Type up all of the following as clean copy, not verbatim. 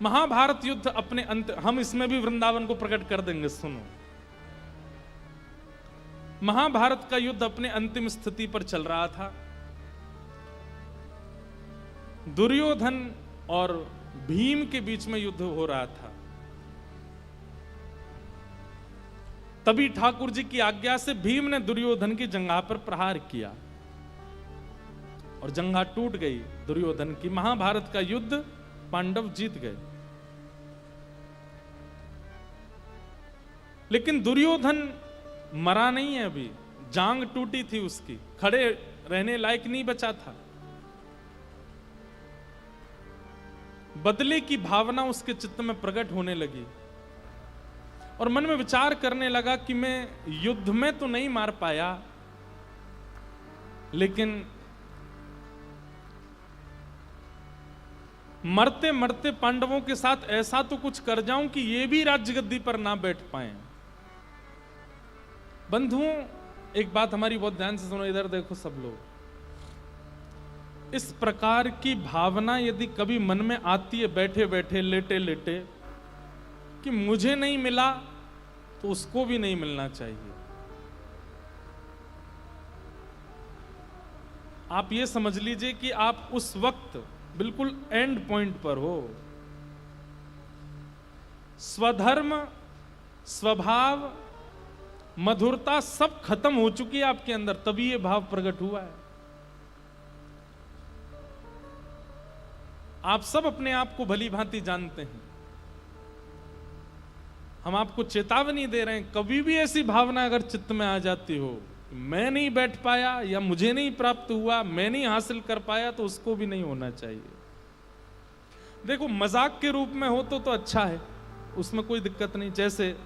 महाभारत युद्ध अपने अंत, हम इसमें भी वृंदावन को प्रकट कर देंगे। सुनो, महाभारत का युद्ध अपने अंतिम स्थिति पर चल रहा था। दुर्योधन और भीम के बीच में युद्ध हो रहा था। तभी ठाकुर जी की आज्ञा से भीम ने दुर्योधन की जंघा पर प्रहार किया और जंघा टूट गई दुर्योधन की। महाभारत का युद्ध पांडव जीत गए। लेकिन दुर्योधन मरा नहीं है, अभी जांग टूटी थी उसकी, खड़े रहने लायक नहीं बचा था। बदले की भावना उसके चित्त में प्रकट होने लगी और मन में विचार करने लगा कि मैं युद्ध में तो नहीं मार पाया, लेकिन मरते मरते पांडवों के साथ ऐसा तो कुछ कर जाऊं कि ये भी राज्य गद्दी पर ना बैठ पाए। बंधुओं, एक बात हमारी बहुत ध्यान से सुनो, इधर देखो सब लोग। इस प्रकार की भावना यदि कभी मन में आती है बैठे बैठे लेटे लेटे कि मुझे नहीं मिला तो उसको भी नहीं मिलना चाहिए, आप ये समझ लीजिए कि आप उस वक्त बिल्कुल एंड पॉइंट पर हो। स्वधर्म, स्वभाव, मधुरता सब खत्म हो चुकी है आपके अंदर, तभी ये भाव प्रकट हुआ है। आप सब अपने आप को भली भांति जानते हैं। हम आपको चेतावनी दे रहे हैं, कभी भी ऐसी भावना अगर चित्त में आ जाती हो, मैं नहीं बैठ पाया या मुझे नहीं प्राप्त हुआ, मैं नहीं हासिल कर पाया, तो उसको भी नहीं होना चाहिए। देखो, मजाक के रूप में हो तो अच्छा है, उसमें कोई दिक्कत नहीं। जैसे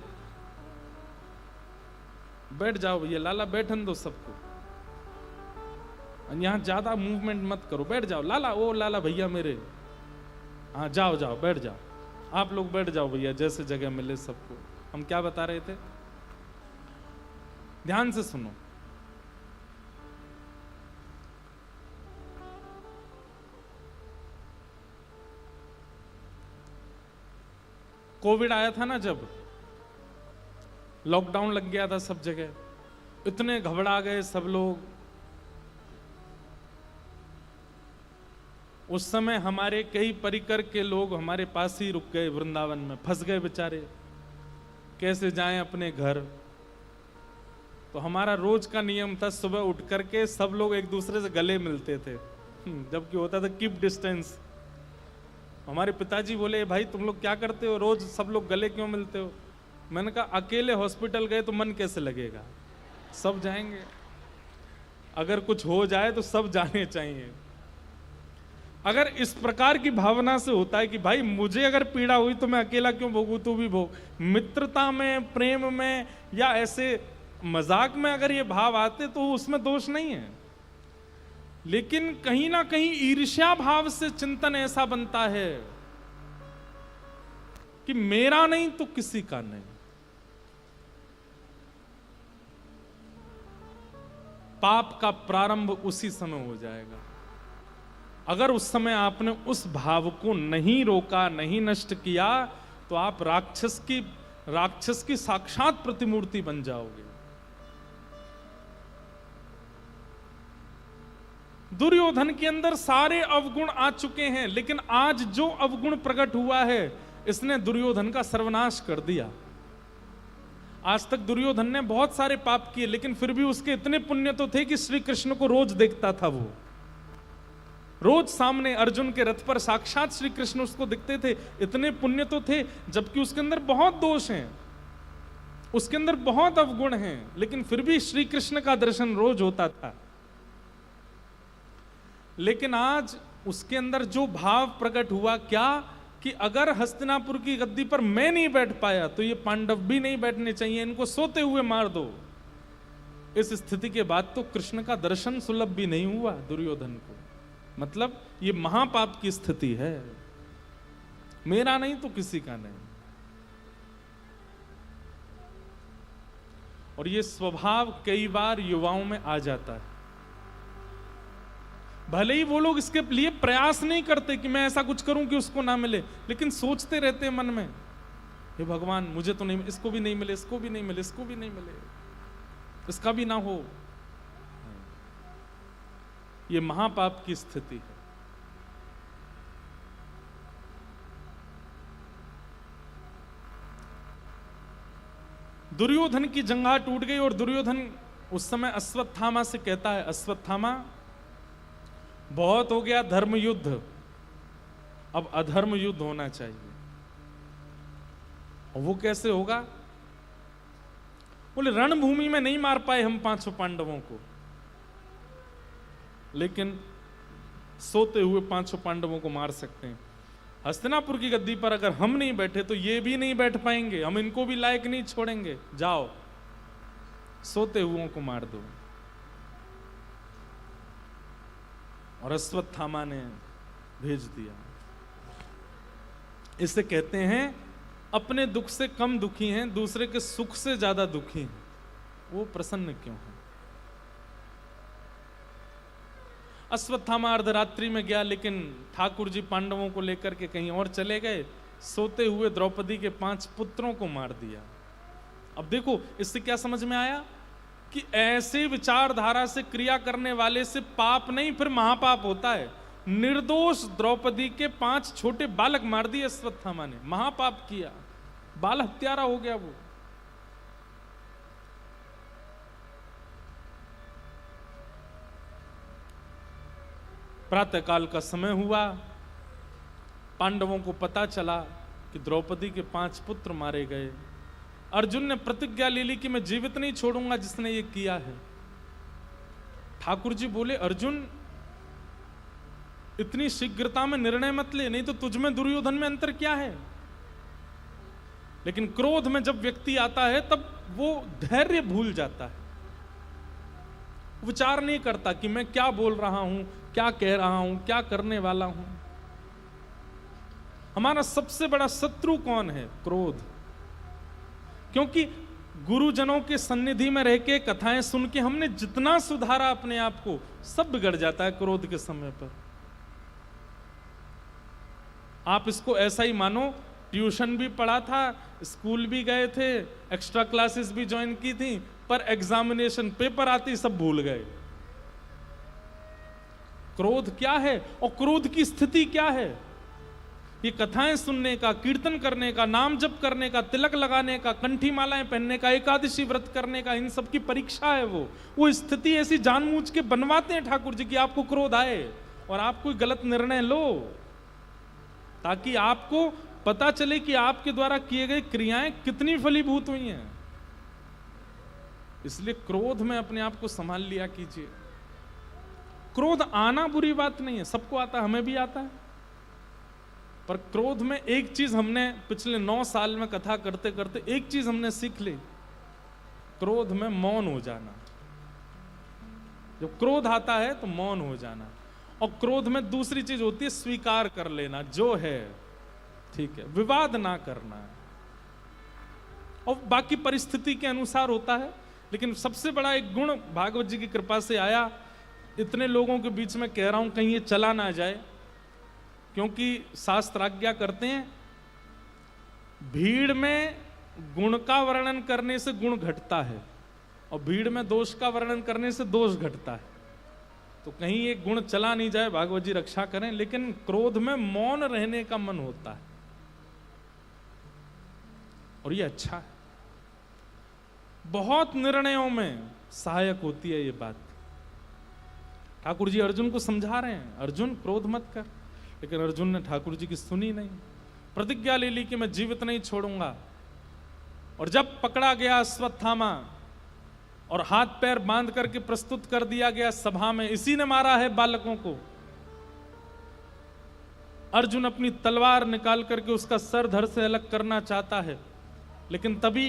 बैठ जाओ भैया, लाला बैठन दो सबको, यहां ज्यादा मूवमेंट मत करो, बैठ जाओ लाला, ओ लाला भैया मेरे, हाँ जाओ जाओ बैठ जाओ, आप लोग बैठ जाओ भैया, जैसे जगह मिले सबको। हम क्या बता रहे थे, ध्यान से सुनो। कोविड आया था ना, जब लॉकडाउन लग गया था सब जगह, इतने घबरा गए सब लोग। उस समय हमारे कई परिकर के लोग हमारे पास ही रुक गए, वृंदावन में फंस गए बेचारे, कैसे जाएं अपने घर। तो हमारा रोज का नियम था, सुबह उठ करके सब लोग एक दूसरे से गले मिलते थे, जबकि होता था कीप डिस्टेंस। हमारे पिताजी बोले, भाई तुम लोग क्या करते हो, रोज सब लोग गले क्यों मिलते हो? मैंने कहा, अकेले हॉस्पिटल गए तो मन कैसे लगेगा, सब जाएंगे, अगर कुछ हो जाए तो सब जाने चाहिए। अगर इस प्रकार की भावना से होता है कि भाई मुझे अगर पीड़ा हुई तो मैं अकेला क्यों भोगूं, तू भी भोग, मित्रता में, प्रेम में या ऐसे मजाक में अगर ये भाव आते तो उसमें दोष नहीं है। लेकिन कहीं ना कहीं ईर्ष्या भाव से चिंतन ऐसा बनता है कि मेरा नहीं तो किसी का नहीं। पाप का प्रारंभ उसी समय हो जाएगा। अगर उस समय आपने उस भाव को नहीं रोका, नहीं नष्ट किया, तो आप राक्षस की साक्षात प्रतिमूर्ति बन जाओगे। दुर्योधन के अंदर सारे अवगुण आ चुके हैं, लेकिन आज जो अवगुण प्रकट हुआ है, इसने दुर्योधन का सर्वनाश कर दिया। आज तक दुर्योधन ने बहुत सारे पाप किए, लेकिन फिर भी उसके इतने पुण्य तो थे कि श्री कृष्ण को रोज देखता था। वो रोज सामने अर्जुन के रथ पर साक्षात श्री कृष्ण उसको दिखते थे। इतने पुण्य तो थे, जबकि उसके अंदर बहुत दोष हैं, उसके अंदर बहुत अवगुण हैं, लेकिन फिर भी श्री कृष्ण का दर्शन रोज होता था। लेकिन आज उसके अंदर जो भाव प्रकट हुआ, क्या कि अगर हस्तिनापुर की गद्दी पर मैं नहीं बैठ पाया तो ये पांडव भी नहीं बैठने चाहिए, इनको सोते हुए मार दो। इस स्थिति के बाद तो कृष्ण का दर्शन सुलभ भी नहीं हुआ दुर्योधन को। मतलब ये महापाप की स्थिति है, मेरा नहीं तो किसी का नहीं। और ये स्वभाव कई बार युवाओं में आ जाता है। भले ही वो लोग इसके लिए प्रयास नहीं करते कि मैं ऐसा कुछ करूं कि उसको ना मिले, लेकिन सोचते रहते हैं मन में, हे भगवान मुझे तो नहीं, इसको भी नहीं मिले, इसको भी नहीं मिले, इसको भी नहीं मिले, इसका भी ना हो। ये महापाप की स्थिति है। दुर्योधन की जंघा टूट गई और दुर्योधन उस समय अश्वत्थामा से कहता है, अश्वत्थामा बहुत हो गया धर्म युद्ध, अब अधर्म युद्ध होना चाहिए। और वो कैसे होगा? बोले रणभूमि में नहीं मार पाए हम 500 पांडवों को, लेकिन सोते हुए 500 पांडवों को मार सकते हैं। हस्तिनापुर की गद्दी पर अगर हम नहीं बैठे तो ये भी नहीं बैठ पाएंगे, हम इनको भी लायक नहीं छोड़ेंगे, जाओ सोते हुओं को मार दो। और अश्वत्थामा ने भेज दिया। इसे कहते हैं अपने दुख से कम दुखी हैं, दूसरे के सुख से ज्यादा दुखी हैं, वो प्रसन्न क्यों है? अश्वत्थामा अर्धरात्रि में गया, लेकिन ठाकुर जी पांडवों को लेकर के कहीं और चले गए, सोते हुए द्रौपदी के 5 पुत्रों को मार दिया। अब देखो इससे क्या समझ में आया कि ऐसे विचारधारा से क्रिया करने वाले से पाप नहीं फिर महापाप होता है। निर्दोष द्रौपदी के 5 छोटे बालक मार दिए अश्वत्थामा ने, महापाप किया, बाल हत्यारा हो गया वो। प्रातःकाल का समय हुआ, पांडवों को पता चला कि द्रौपदी के 5 पुत्र मारे गए। अर्जुन ने प्रतिज्ञा ले ली कि मैं जीवित नहीं छोड़ूंगा जिसने ये किया है। ठाकुर जी बोले, अर्जुन इतनी शीघ्रता में निर्णय मत ले, नहीं तो तुझ में दुर्योधन में अंतर क्या है? लेकिन क्रोध में जब व्यक्ति आता है तब वो धैर्य भूल जाता है, विचार नहीं करता कि मैं क्या बोल रहा हूं, क्या कह रहा हूं, क्या करने वाला हूं। हमारा सबसे बड़ा शत्रु कौन है? क्रोध। क्योंकि गुरुजनों के सन्निधि में रह के कथाएं सुन के हमने जितना सुधारा अपने आप को, सब बिगड़ जाता है क्रोध के समय पर। आप इसको ऐसा ही मानो, ट्यूशन भी पढ़ा था, स्कूल भी गए थे, एक्स्ट्रा क्लासेस भी ज्वाइन की थी, पर एग्जामिनेशन पेपर आती सब भूल गए। क्रोध क्या है और क्रोध की स्थिति क्या है? ये कथाएं सुनने का, कीर्तन करने का, नाम जप करने का, तिलक लगाने का, कंठी मालाएं पहनने का, एकादशी व्रत करने का, इन सब की परीक्षा है। वो स्थिति ऐसी जानबूझ के बनवाते हैं ठाकुर जी कि आपको क्रोध आए और आप कोई गलत निर्णय लो, ताकि आपको पता चले कि आपके द्वारा किए गए क्रियाएं कितनी फलीभूत हुई हैं। इसलिए क्रोध में अपने आप को संभाल लिया कीजिए। क्रोध आना बुरी बात नहीं है, सबको आता है, हमें भी आता है। पर क्रोध में एक चीज हमने पिछले 9 साल में कथा करते करते एक चीज हमने सीख ली, क्रोध में मौन हो जाना। जब क्रोध आता है तो मौन हो जाना। और क्रोध में दूसरी चीज होती है स्वीकार कर लेना, जो है ठीक है, विवाद ना करना है। और बाकी परिस्थिति के अनुसार होता है। लेकिन सबसे बड़ा एक गुण भागवत जी की कृपा से आया, इतने लोगों के बीच में कह रहा हूं कहीं ये चला ना जाए, क्योंकि शास्त्र आज्ञा करते हैं भीड़ में गुण का वर्णन करने से गुण घटता है और भीड़ में दोष का वर्णन करने से दोष घटता है। तो कहीं ये गुण चला नहीं जाए, भागवत जी रक्षा करें। लेकिन क्रोध में मौन रहने का मन होता है और ये अच्छा है, बहुत निर्णयों में सहायक होती है ये बात। ठाकुर जी अर्जुन को समझा रहे हैं, अर्जुन क्रोध मत कर, लेकिन अर्जुन ने ठाकुर जी की सुनी नहीं, प्रतिज्ञा ले ली कि मैं जीवित नहीं छोड़ूंगा। और जब पकड़ा गया अश्वत्थामा और हाथ पैर बांध करके प्रस्तुत कर दिया गया सभा में, इसी ने मारा है बालकों को, अर्जुन अपनी तलवार निकाल करके उसका सर धड़ से अलग करना चाहता है, लेकिन तभी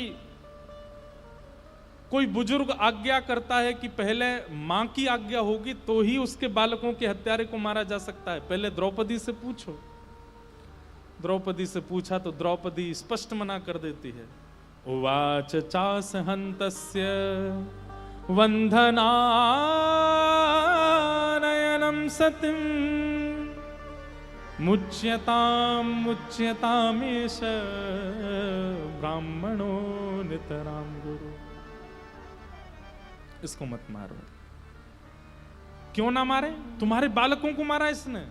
कोई बुजुर्ग आज्ञा करता है कि पहले मां की आज्ञा होगी तो ही उसके बालकों के हत्यारे को मारा जा सकता है, पहले द्रौपदी से पूछो। द्रौपदी से पूछा तो द्रौपदी स्पष्ट मना कर देती है। उवाच चास हन्तस्य वंधनानयनम सतिं मुच्यतामेष ब्राह्मणो नितराम गुरु। इसको मत मारो। क्यों ना मारे? तुम्हारे बालकों को मारा इसने।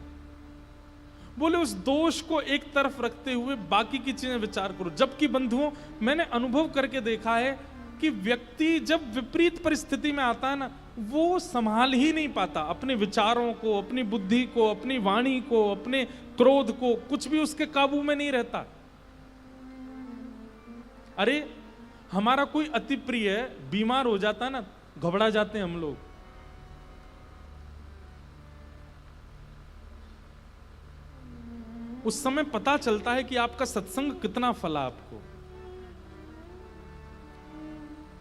बोले उस दोष को एक तरफ रखते हुए बाकी की चीजें विचार करो। जबकि बंधुओं, मैंने अनुभव करके देखा है कि व्यक्ति जब विपरीत परिस्थिति में आता है ना, वो संभाल ही नहीं पाता अपने विचारों को, अपनी बुद्धि को, अपनी वाणी को, अपने क्रोध को। कुछ भी उसके काबू में नहीं रहता। अरे हमारा कोई अति प्रिय बीमार हो जाता है ना, घबरा जाते हैं हम लोग। उस समय पता चलता है कि आपका सत्संग कितना फला आपको।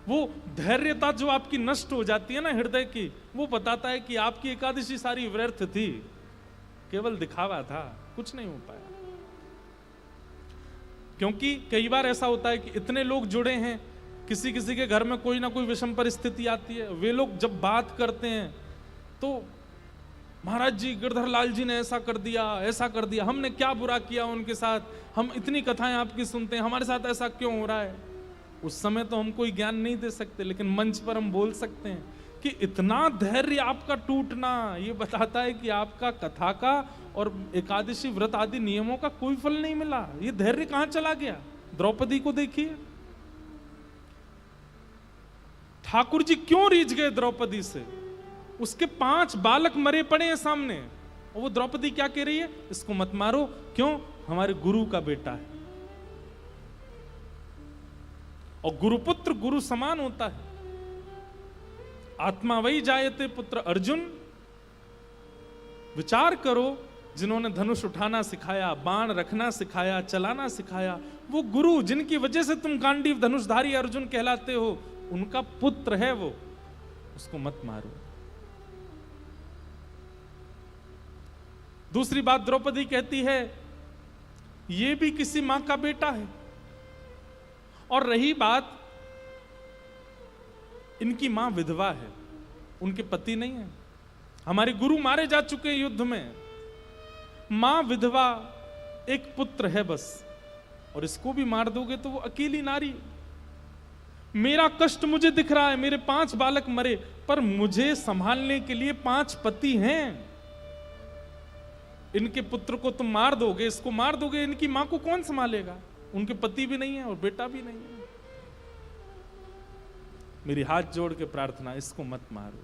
वो धैर्यता जो आपकी नष्ट हो जाती है ना हृदय की, वो बताता है कि आपकी एकादशी सारी व्यर्थ थी, केवल दिखावा था, कुछ नहीं हो पाया। क्योंकि कई बार ऐसा होता है कि इतने लोग जुड़े हैं, किसी किसी के घर में कोई ना कोई विषम परिस्थिति आती है, वे लोग जब बात करते हैं तो महाराज जी, गिरधर लाल जी ने ऐसा कर दिया, ऐसा कर दिया, हमने क्या बुरा किया उनके साथ, हम इतनी कथाएं आपकी सुनते हैं, हमारे साथ ऐसा क्यों हो रहा है। उस समय तो हम कोई ज्ञान नहीं दे सकते, लेकिन मंच पर हम बोल सकते हैं कि इतना धैर्य आपका टूटना, ये बताता है कि आपका कथा का और एकादशी व्रत आदि नियमों का कोई फल नहीं मिला। ये धैर्य कहां चला गया? द्रौपदी को देखिए, ठाकुर जी क्यों रीझ गए द्रौपदी से। उसके 5 बालक मरे पड़े हैं सामने, और वो द्रौपदी क्या कह रही है? इसको मत मारो। क्यों? हमारे गुरु का बेटा है, और गुरुपुत्र गुरु समान होता है। आत्मा वही जायते पुत्र अर्जुन। विचार करो, जिन्होंने धनुष उठाना सिखाया, बाण रखना सिखाया, चलाना सिखाया, वो गुरु जिनकी वजह से तुम गांडीव धनुषधारी अर्जुन कहलाते हो, उनका पुत्र है वो। उसको मत मारो। दूसरी बात द्रौपदी कहती है, ये भी किसी मां का बेटा है। और रही बात, इनकी मां विधवा है, उनके पति नहीं है। हमारे गुरु मारे जा चुके हैं युद्ध में, मां विधवा, एक पुत्र है बस, और इसको भी मार दोगे तो वो अकेली नारी। मेरा कष्ट मुझे दिख रहा है, मेरे 5 बालक मरे, पर मुझे संभालने के लिए 5 पति हैं। इनके पुत्र को तुम मार दोगे, इसको मार दोगे, इनकी मां को कौन संभालेगा? उनके पति भी नहीं है और बेटा भी नहीं है। मेरी हाथ जोड़ के प्रार्थना, इसको मत मारो।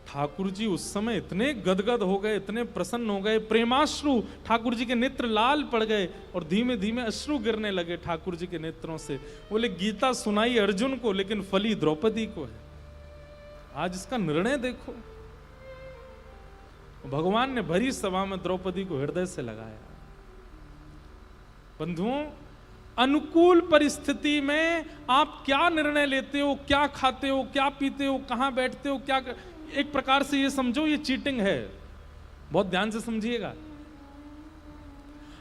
ठाकुर जी उस समय इतने गदगद हो गए, इतने प्रसन्न हो गए, प्रेमाश्रु, ठाकुर जी के नेत्र लाल पड़ गए और धीमे धीमे अश्रु गिरने लगे ठाकुर जी के नेत्रों से। बोले गीता सुनाई अर्जुन को, लेकिन फली द्रौपदी को है। आज इसका निर्णय देखो। भगवान ने भरी सभा में द्रौपदी को हृदय से लगाया। बंधुओं, अनुकूल परिस्थिति में आप क्या निर्णय लेते हो, क्या खाते हो, क्या पीते हो, कहां बैठते हो, क्या एक प्रकार से ये समझो ये चीटिंग है। बहुत ध्यान से समझिएगा।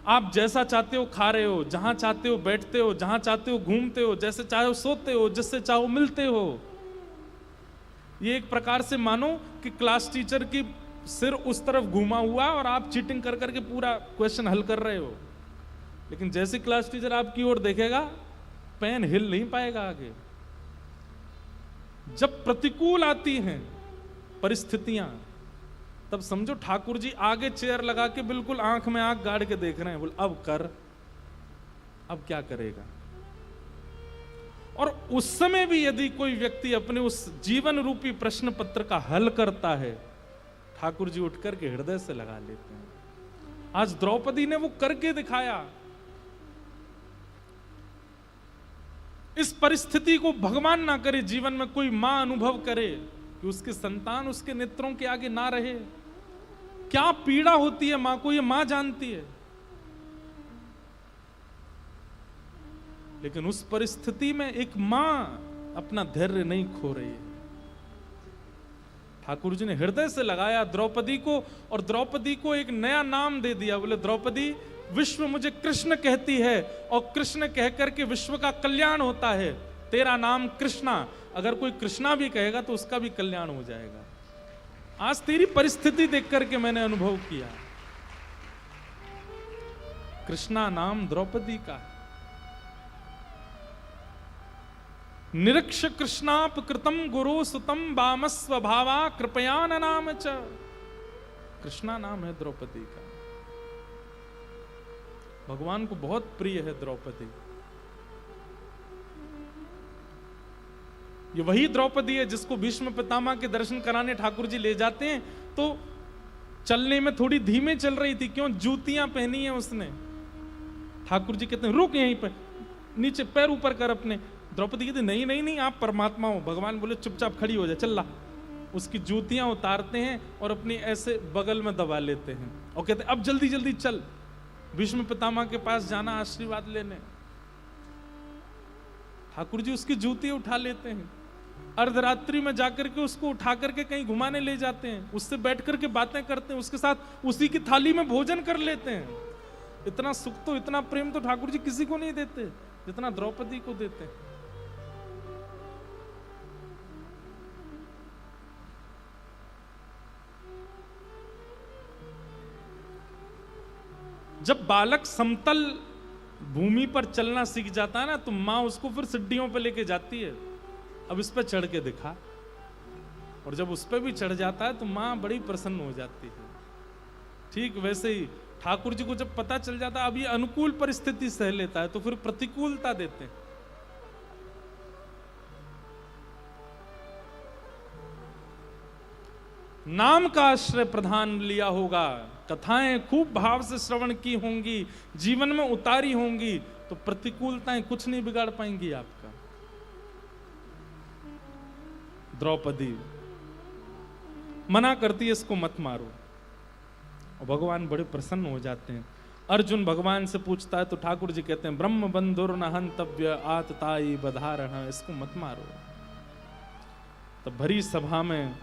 आप जैसा चाहते हो खा रहे हो, जहां चाहते हो बैठते हो, जहां चाहते हो घूमते हो, जैसे चाहो सोते हो, जिससे चाहो मिलते हो। ये एक प्रकार से मानो कि क्लास टीचर की सिर उस तरफ घूमा हुआ और आप चीटिंग कर करके पूरा क्वेश्चन हल कर रहे हो, लेकिन जैसे क्लास टीचर आपकी ओर देखेगा, पेन हिल नहीं पाएगा आगे। जब प्रतिकूल आती हैं परिस्थितियां, तब समझो ठाकुर जी आगे चेयर लगा के बिल्कुल आंख में आंख गाड़ के देख रहे हैं। बोल अब कर, अब क्या करेगा। और उस समय भी यदि कोई व्यक्ति अपने उस जीवन रूपी प्रश्न पत्र का हल करता है, ठाकुर जी उठ करके हृदय से लगा लेते हैं। आज द्रौपदी ने वो करके दिखाया। इस परिस्थिति को भगवान ना करे, जीवन में कोई मां अनुभव करे कि उसके संतान उसके नेत्रों के आगे ना रहे। क्या पीड़ा होती है मां को, ये मां जानती है। लेकिन उस परिस्थिति में एक मां अपना धैर्य नहीं खो रही है। ठाकुर जी ने हृदय से लगाया द्रौपदी को, और द्रौपदी को एक नया नाम दे दिया। बोले द्रौपदी, विश्व मुझे कृष्ण कहती है, और कृष्ण कहकर के विश्व का कल्याण होता है। तेरा नाम कृष्णा, अगर कोई कृष्णा भी कहेगा तो उसका भी कल्याण हो जाएगा। आज तेरी परिस्थिति देख करके मैंने अनुभव किया, कृष्णा नाम द्रौपदी का है। निरीक्ष कृष्णाप कृतम गुरु सुतम बामस्व भावा कृपया न नाम च। कृष्णा नाम है द्रौपदी का। भगवान को बहुत प्रिय है द्रौपदी। ये वही द्रौपदी है जिसको भीष्म पितामह के दर्शन कराने ठाकुर जी ले जाते हैं, तो चलने में थोड़ी धीमे चल रही थी। क्यों? जूतियां पहनी है उसने। ठाकुर जी कहते हैं रुक यहीं पर, नीचे पैर ऊपर कर अपने। द्रौपदी कहती नहीं नहीं नहीं, आप परमात्मा हो। भगवान बोले चुपचाप खड़ी हो जा, चल ला। उसकी जूतियां उतारते हैं और अपनी ऐसे बगल में दबा लेते हैं और कहते हैं अब जल्दी जल्दी चल, भीष्म पितामह के पास जाना आशीर्वाद लेने। ठाकुर जी उसकी जूती उठा लेते हैं, अर्धरात्रि में जाकर के उसको उठा करके कहीं घुमाने ले जाते हैं, उससे बैठ करके बातें करते हैं, उसके साथ उसी की थाली में भोजन कर लेते हैं। इतना सुख तो, इतना प्रेम तो ठाकुर जी किसी को नहीं देते जितना द्रौपदी को देते हैं। जब बालक समतल भूमि पर चलना सीख जाता है ना, तो मां उसको फिर सीढ़ियों पे लेके जाती है, अब इस पे चढ़ के दिखा। और जब उस पे भी चढ़ जाता है तो मां बड़ी प्रसन्न हो जाती है। ठीक वैसे ही ठाकुर जी को जब पता चल जाता है अब ये अनुकूल परिस्थिति सह लेता है, तो फिर प्रतिकूलता देते हैं। नाम का आश्रय प्रधान लिया होगा, कथाएं खूब भाव से श्रवण की होंगी, जीवन में उतारी होंगी, तो प्रतिकूलताएं कुछ नहीं बिगाड़ पाएंगी आपका। द्रौपदी मना करती है इसको मत मारो, और भगवान बड़े प्रसन्न हो जाते हैं। अर्जुन भगवान से पूछता है तो ठाकुर जी कहते हैं ब्रह्म बंधुर न हंतव्य आतताई बधारण, इसको मत मारो। तब भरी सभा में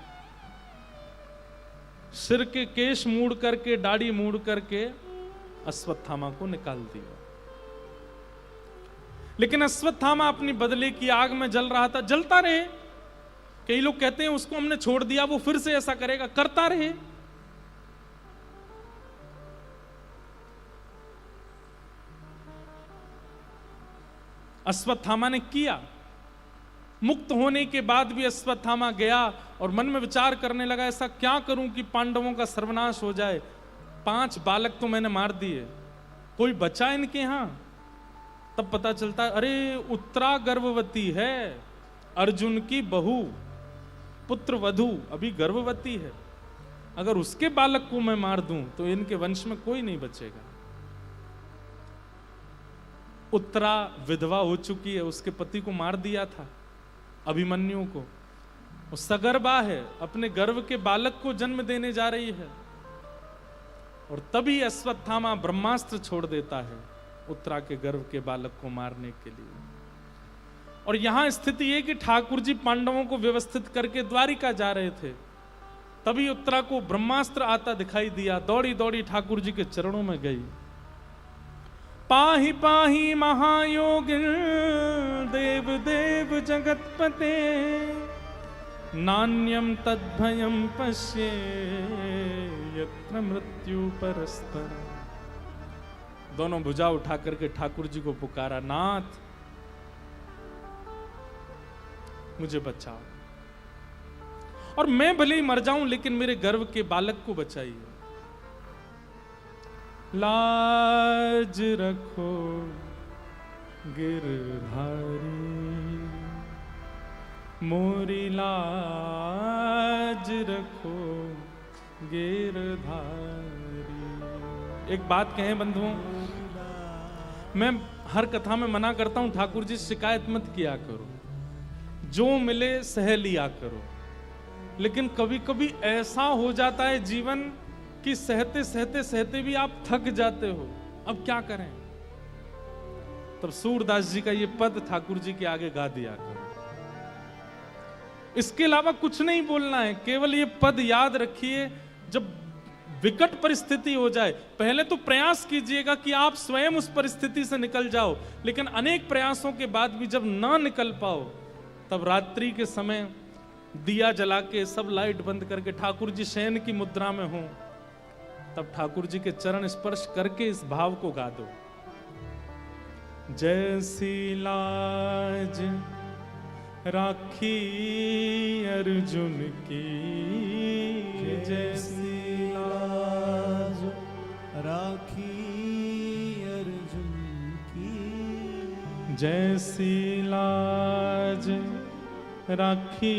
सिर के केश मूड़ करके, दाढ़ी मूड़ करके अश्वत्थामा को निकाल दिया। लेकिन अश्वत्थामा अपनी बदले की आग में जल रहा था। जलता रहे, कई लोग कहते हैं उसको हमने छोड़ दिया वो फिर से ऐसा करेगा, करता रहे। अश्वत्थामा ने किया। मुक्त होने के बाद भी अश्वत्थामा गया और मन में विचार करने लगा ऐसा क्या करूं कि पांडवों का सर्वनाश हो जाए। 5 बालक तो मैंने मार दिए, कोई बचा इनके यहां? तब पता चलता है अरे उत्तरा गर्भवती है, अर्जुन की बहू, पुत्र वधू अभी गर्भवती है। अगर उसके बालक को मैं मार दूं तो इनके वंश में कोई नहीं बचेगा। उत्तरा विधवा हो चुकी है, उसके पति को मार दिया था अभिमन्यु को। वो सगर्भा है, अपने गर्भ के बालक को जन्म देने जा रही है। और तभी अश्वत्थामा ब्रह्मास्त्र छोड़ देता है उत्तरा के गर्भ के बालक को मारने के लिए। और यहां स्थिति यह कि ठाकुर जी पांडवों को व्यवस्थित करके द्वारिका जा रहे थे, तभी उत्तरा को ब्रह्मास्त्र आता दिखाई दिया। दौड़ी दौड़ी ठाकुर जी के चरणों में गई। पाहि पाहि महायोगिन देव देव जगतपते, नान्यम तद्भयम पश्ये यत्र मृत्यु परस्पर। दोनों भुजा उठा करके ठाकुर जी को पुकारा, नाथ मुझे बचाओ, और मैं भले ही मर जाऊं लेकिन मेरे गर्भ के बालक को बचाइए। लाज रखो गिरधारी, मोरी लाज रखो गिरधारी। एक बात कहें बंधुओं, मैं हर कथा में मना करता हूं ठाकुर जी शिकायत मत किया करो, जो मिले सह लिया करो। लेकिन कभी कभी ऐसा हो जाता है जीवन कि सहते सहते सहते भी आप थक जाते हो, अब क्या करें। तब सूरदास जी का ये पद ठाकुर जी के आगे गा दिया करो। इसके अलावा कुछ नहीं बोलना है, केवल ये पद याद रखिए। जब विकट परिस्थिति हो जाए, पहले तो प्रयास कीजिएगा कि आप स्वयं उस परिस्थिति से निकल जाओ, लेकिन अनेक प्रयासों के बाद भी जब ना निकल पाओ, तब रात्रि के समय दिया जला के सब लाइट बंद करके ठाकुर जी शयन की मुद्रा में हो, तब ठाकुर जी के चरण स्पर्श करके इस भाव को गा दो। जैसी लाज राखी अर्जुन की, जैसी लाज राखी अर्जुन की, जैसी लाज राखी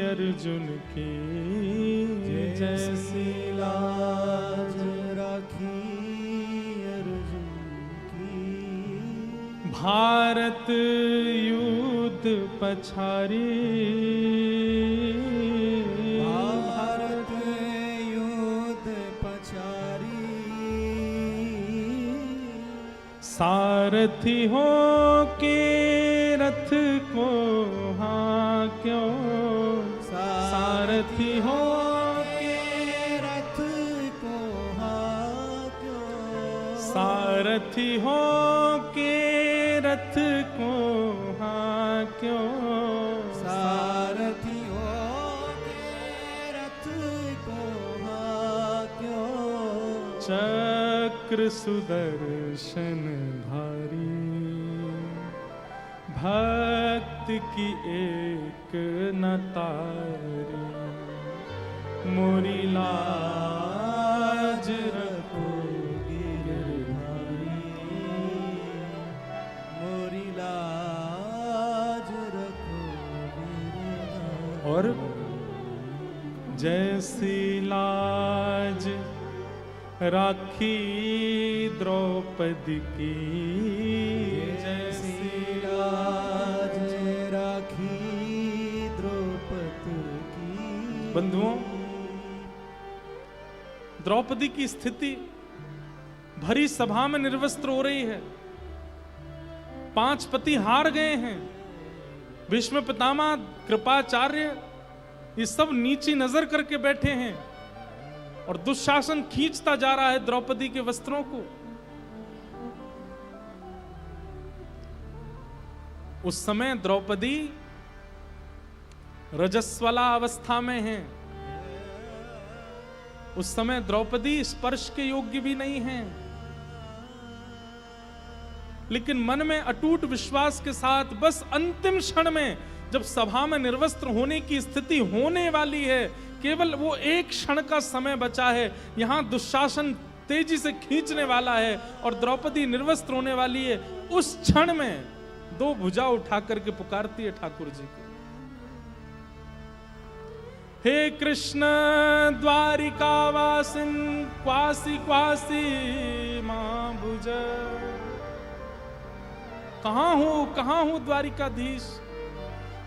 अर्जुन की, जैसी लाज राखी अर्जुन की। भारत युद्ध पछारी, भारत युद्ध पछारी, सारथी हो के रथ को हांक्यो, सारथी हो के रथ को हांक्यो, सारथी हो के रथ को हांक्यो, सारथी हो के रथ को हांक्यो। चक्र सुदर्शन धारी, भक्त की एक न तारी, मोरी लाज रखो गिरधारी, मोरी लाज रखो गिरधारी। और जैसी लाज राखी द्रौपदी की, जैसी लाज राखी द्रौपदी की। बंधुओं, द्रौपदी की स्थिति भरी सभा में निर्वस्त्र हो रही है। 5 पति हार गए हैं। भीष्म पितामह, कृपाचार्य, ये सब नीची नजर करके बैठे हैं और दुशासन खींचता जा रहा है द्रौपदी के वस्त्रों को। उस समय द्रौपदी रजस्वला अवस्था में है। उस समय द्रौपदी स्पर्श के योग्य भी नहीं है, लेकिन मन में अटूट विश्वास के साथ बस अंतिम क्षण में, जब सभा में निर्वस्त्र होने की स्थिति होने वाली है, केवल वो एक क्षण का समय बचा है, यहां दुशासन तेजी से खींचने वाला है और द्रौपदी निर्वस्त्र होने वाली है। उस क्षण में 2 भुजा उठा करके पुकारती है ठाकुर जी को, हे कृष्ण द्वारिका वासिन क्वासी क्वासी मां भुज। कहां हो द्वारिकाधीश?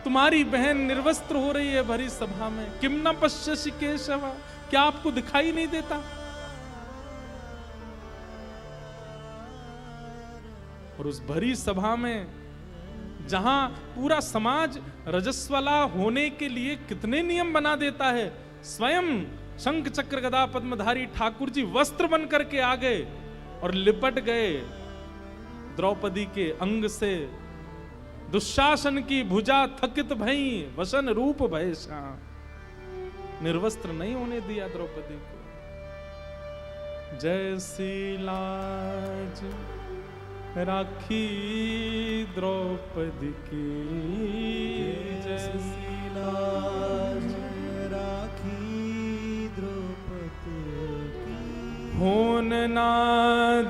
तुम्हारी बहन निर्वस्त्र हो रही है भरी सभा में। किम न पश्यसि केशव, क्या आपको दिखाई नहीं देता? और उस भरी सभा में जहां पूरा समाज रजस्वला होने के लिए कितने नियम बना देता है, स्वयं शंख चक्र गदा पद्मधारी ठाकुर जी वस्त्र बन करके आ गए और लिपट गए द्रौपदी के अंग से। दुशासन की भुजा थकित भई, वसन रूप भय श्याम। निर्वस्त्र नहीं होने दिया द्रौपदी को। जैसी लाज राखी द्रौपदी की, जैसी लाज राखी द्रौपदी की। होन ना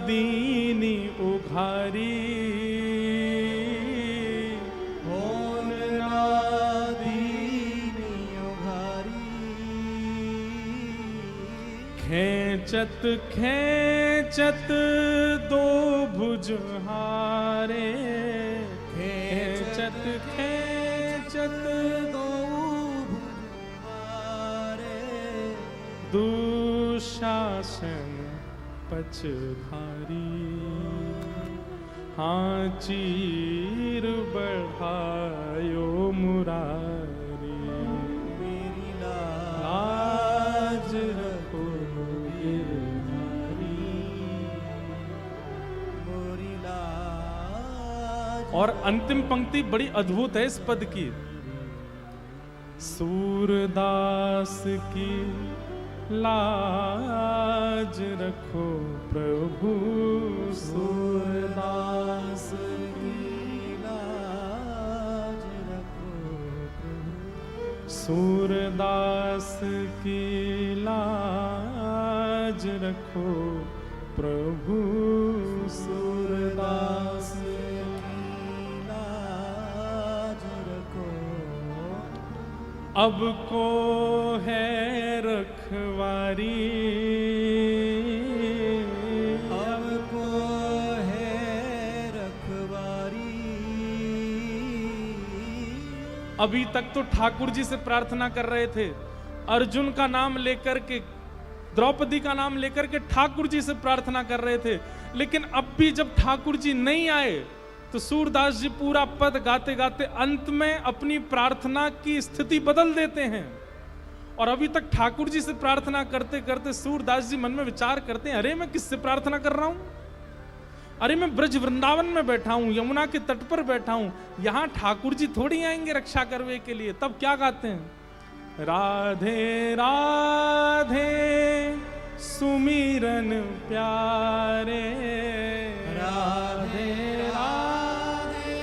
दीनी उघारी, होन ना दीनी उघारी। खेचत खेचत 2 भुज हारे, खेचत खेचत 2 भुज हारे। दुशासन पछधारी, हाँ चीर बढ़ायो मुरारी। मेरी लाज रखो गिरधारी, मोरी लाज। और अंतिम पंक्ति बड़ी अद्भुत है इस पद की। सूरदास की लाज रखो प्रभु, सूरदास की लाज रखो प्रभु, सूरदास की लाज रखो प्रभु, सूरदास की लाज रखो। अब को है रखवारी, अब को है रखवारी। अभी तक तो ठाकुर जी से प्रार्थना कर रहे थे, अर्जुन का नाम लेकर के, द्रौपदी का नाम लेकर के ठाकुर जी से प्रार्थना कर रहे थे। लेकिन अब भी जब ठाकुर जी नहीं आए तो सूरदास जी पूरा पद गाते गाते अंत में अपनी प्रार्थना की स्थिति बदल देते हैं। और अभी तक ठाकुर जी से प्रार्थना करते करते सूरदास जी मन में विचार करते हैं, अरे मैं किससे प्रार्थना कर रहा हूं? अरे मैं ब्रज वृंदावन में बैठा हूं, यमुना के तट पर बैठा हूं, यहां ठाकुर जी थोड़ी आएंगे रक्षा करने के लिए। तब क्या गाते हैं? राधे राधे सुमिरन प्यारे, राधे राधे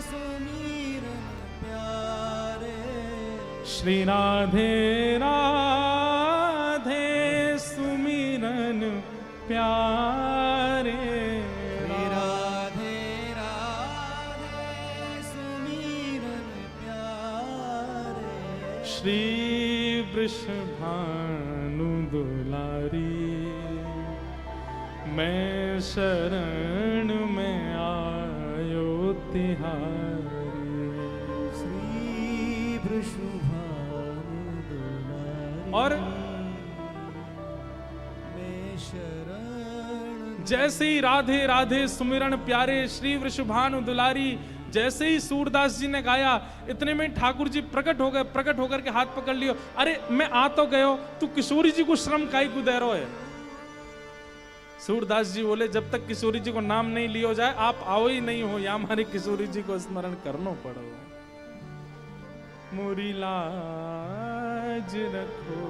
सुमिरन प्यारे, श्री राधे राधे सुमिरन प्यारे, राधे राधे सुमिरन प्यारे, श्री वृषभानु दुलारी, मैं शरण में आयो तिहारी। श्री वृषभानु दुलारी, और मैं शरण। जैसे ही राधे राधे सुमिरन प्यारे, श्री वृषभानु दुलारी जैसे ही सूरदास जी ने गाया, इतने में ठाकुर जी प्रकट हो गए। प्रकट होकर के हाथ पकड़ लियो, अरे मैं आ तो गयो, तू किशोरी जी को श्रम काई को दे रहो है? सूरदास जी बोले, जब तक किशोरी जी को नाम नहीं लियो जाए आप आओ ही नहीं हो, या हमारी किशोरी जी को स्मरण करनो पड़ो। मोरी लाज रखो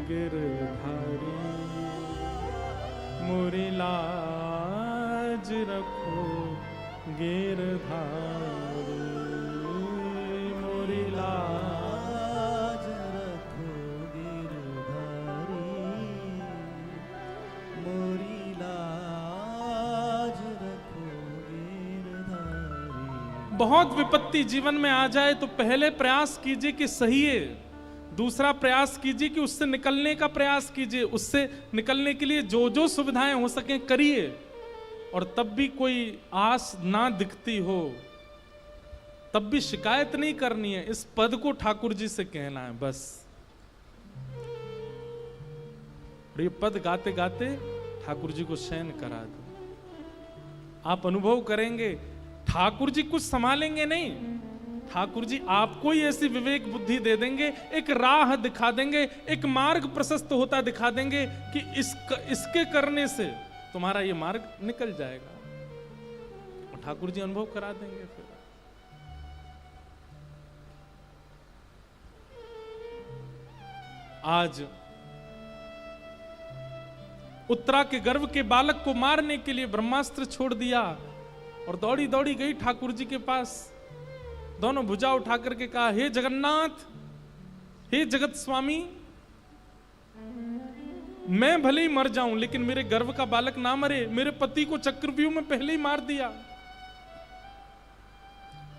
गिरधारी, मोरी लाज रखो गिरधारी, मोरी लाज रखो गिरधारी, मोरी लाज रखो गिरधारी। बहुत विपत्ति जीवन में आ जाए तो पहले प्रयास कीजिए कि सही है, दूसरा प्रयास कीजिए कि उससे निकलने का प्रयास कीजिए, उससे निकलने के लिए जो जो सुविधाएं हो सके करिए। और तब भी कोई आस ना दिखती हो तब भी शिकायत नहीं करनी है, इस पद को ठाकुर जी से कहना है बस। और ये पद गाते गाते ठाकुर जी को शयन करा दो, आप अनुभव करेंगे ठाकुर जी कुछ संभालेंगे नहीं, ठाकुर जी आपको ही ऐसी विवेक बुद्धि दे देंगे, एक राह दिखा देंगे, एक मार्ग प्रशस्त होता दिखा देंगे कि इसके करने से तुम्हारा ये मार्ग निकल जाएगा। और ठाकुर जी अनुभव करा देंगे। फिर आज उत्तरा के गर्भ के बालक को मारने के लिए ब्रह्मास्त्र छोड़ दिया और दौड़ी दौड़ी गई ठाकुर जी के पास, दोनों भुजा उठा करके कहा, हे जगन्नाथ, हे जगत स्वामी, मैं भले ही मर जाऊं लेकिन मेरे गर्भ का बालक ना मरे। मेरे पति को चक्रव्यूह में पहले ही मार दिया,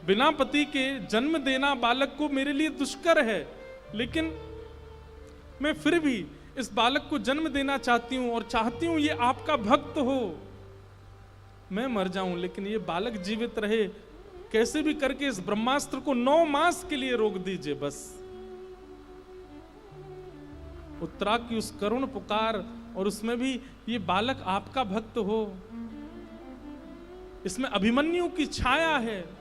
बिना पति के जन्म देना बालक को मेरे लिए दुष्कर है, लेकिन मैं फिर भी इस बालक को जन्म देना चाहती हूं और चाहती हूं ये आपका भक्त हो। मैं मर जाऊं लेकिन ये बालक जीवित रहे, कैसे भी करके इस ब्रह्मास्त्र को 9 मास के लिए रोक दीजिए बस। उत्तरा की उस करुण पुकार और उसमें भी ये बालक आपका भक्त हो, इसमें अभिमन्यु की छाया है,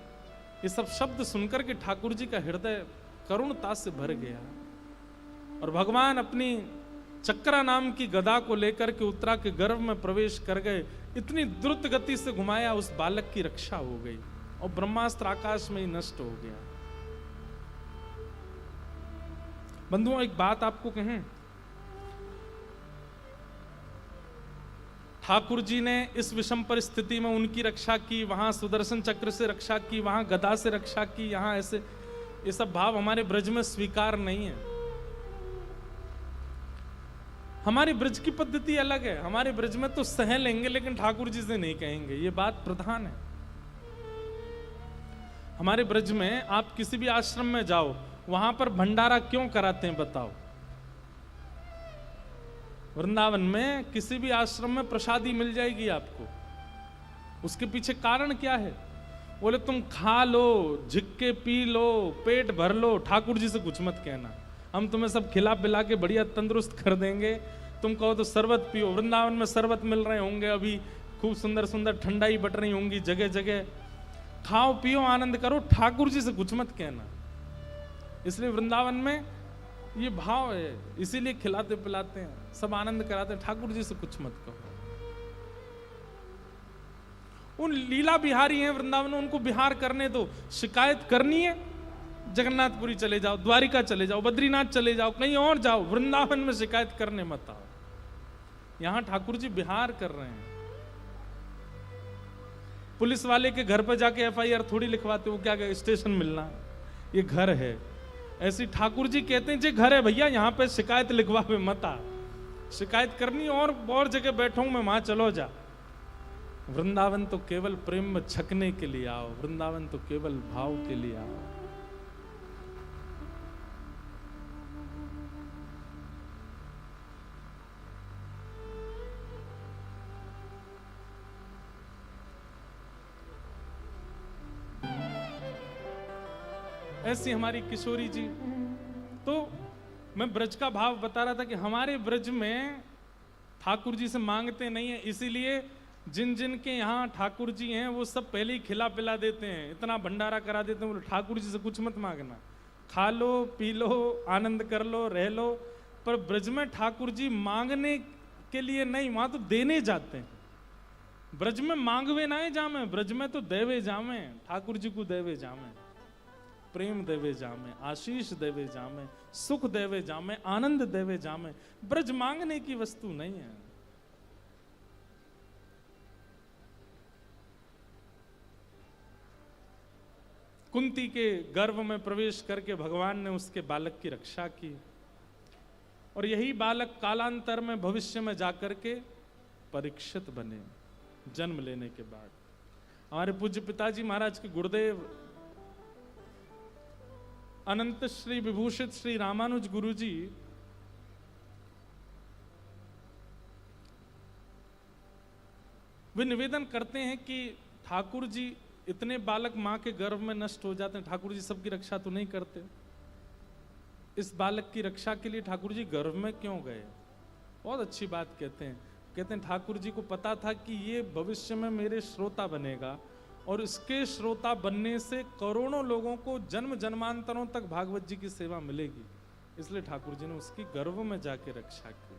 ये सब शब्द सुनकर के ठाकुर जी का हृदय करुणता से भर गया। और भगवान अपनी चक्रा नाम की गदा को लेकर के उत्तरा के गर्भ में प्रवेश कर गए, इतनी द्रुत गति से घुमाया उस बालक की रक्षा हो गई और ब्रह्मास्त्र आकाश में ही नष्ट हो गया। बंधुओं, एक बात आपको कहें, ठाकुर जी ने इस विषम परिस्थिति में उनकी रक्षा की, वहां सुदर्शन चक्र से रक्षा की, वहां गदा से रक्षा की, यहां ऐसे, ये सब भाव हमारे ब्रज में स्वीकार नहीं है। हमारे ब्रज की पद्धति अलग है। हमारे ब्रज में तो सह लेंगे लेकिन ठाकुर जी से नहीं कहेंगे, ये बात प्रधान है। हमारे ब्रज में आप किसी भी आश्रम में जाओ, वहां पर भंडारा क्यों कराते हैं बताओ? वृंदावन में किसी भी आश्रम में प्रसादी मिल जाएगी आपको, उसके पीछे कारण क्या है? बोले तुम खा लो, झिक्के पी लो, पेट भर लो, ठाकुर जी से कुछ मत कहना, हम तुम्हें सब खिला पिला के बढ़िया तंदुरुस्त कर देंगे। तुम कहो तो शरबत पियो, वृंदावन में शरबत मिल रहे होंगे अभी, खूब सुंदर सुंदर ठंडाई बट रही होंगी जगह जगह, खाओ पियो आनंद करो, ठाकुर जी से कुछ मत कहना। इसलिए वृंदावन में ये भाव है, इसीलिए खिलाते पिलाते हैं, सब आनंद कराते हैं, ठाकुर जी से कुछ मत कहो। उन लीला बिहारी हैं वृंदावन में, उनको बिहार करने दो। शिकायत करनी है, जगन्नाथपुरी चले जाओ, द्वारिका चले जाओ, बद्रीनाथ चले जाओ, कहीं और जाओ, वृंदावन में शिकायत करने मत आओ। यहां ठाकुर जी बिहार कर रहे हैं। पुलिस वाले के घर पर जाके एफआईआर थोड़ी लिखवाते, वो क्या स्टेशन मिलना, ये घर है। ऐसी ठाकुर जी कहते हैं, जे घर है भैया, यहाँ पे शिकायत लिखवावे मत आ, शिकायत करनी और जगह बैठो मैं, वहां चलो जा। वृंदावन तो केवल प्रेम में छकने के लिए आओ, वृंदावन तो केवल भाव के लिए आओ। ऐसी हमारी किशोरी जी। तो मैं ब्रज का भाव बता रहा था कि हमारे ब्रज में ठाकुर जी से मांगते नहीं है, इसीलिए जिन जिन के यहाँ ठाकुर जी हैं वो सब पहले ही खिला पिला देते हैं, इतना भंडारा करा देते हैं। बोले ठाकुर जी से कुछ मत मांगना, खा लो पी लो आनंद कर लो रह लो। पर ब्रज में ठाकुर जी मांगने के लिए नहीं, वहां तो देने जाते हैं। ब्रज में मांगवे ना जामे, ब्रज में तो देवे जामे, ठाकुर जी को देवे जामे, प्रेम देवे जामे, आशीष देवे जामे, सुख देवे जामे, आनंद देवे जामे। ब्रज मांगने की वस्तु नहीं है। कुंती के गर्भ में प्रवेश करके भगवान ने उसके बालक की रक्षा की, और यही बालक कालांतर में भविष्य में जाकर के परीक्षित बने। जन्म लेने के बाद हमारे पूज्य पिताजी महाराज के गुरुदेव अनंत श्री विभूषित श्री रामानुज गुरु जी वे निवेदन करते हैं कि ठाकुर जी इतने बालक मां के गर्भ में नष्ट हो जाते हैं, ठाकुर जी सबकी रक्षा तो नहीं करते। इस बालक की रक्षा के लिए ठाकुर जी गर्भ में क्यों गए? बहुत अच्छी बात कहते हैं ठाकुर जी को पता था कि ये भविष्य में मेरे श्रोता बनेगा, और इसके श्रोता बनने से करोड़ों लोगों को जन्म जन्मांतरों तक भागवत जी की सेवा मिलेगी। इसलिए ठाकुर जी ने उसकी गर्भ में जाके रक्षा की।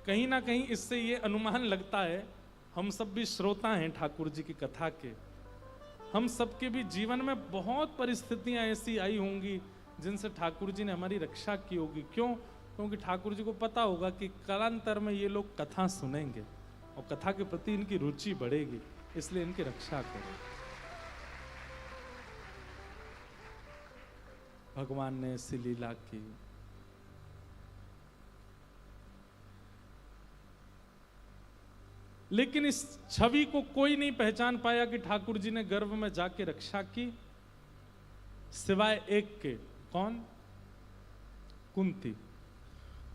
कहीं ना कहीं इससे ये अनुमान लगता है, हम सब भी श्रोता हैं ठाकुर जी की कथा के। हम सबके भी जीवन में बहुत परिस्थितियां ऐसी आई होंगी जिनसे ठाकुर जी ने हमारी रक्षा की होगी। क्यों? क्योंकि ठाकुर जी को पता होगा कि कालांतर में ये लोग कथा सुनेंगे और कथा के प्रति इनकी रुचि बढ़ेगी, इसलिए इनकी रक्षा करो। भगवान ने ऐसी लीला की। लेकिन इस छवि को कोई नहीं पहचान पाया कि ठाकुर जी ने गर्भ में जाके रक्षा की, सिवाय एक के। कौन? कुंती।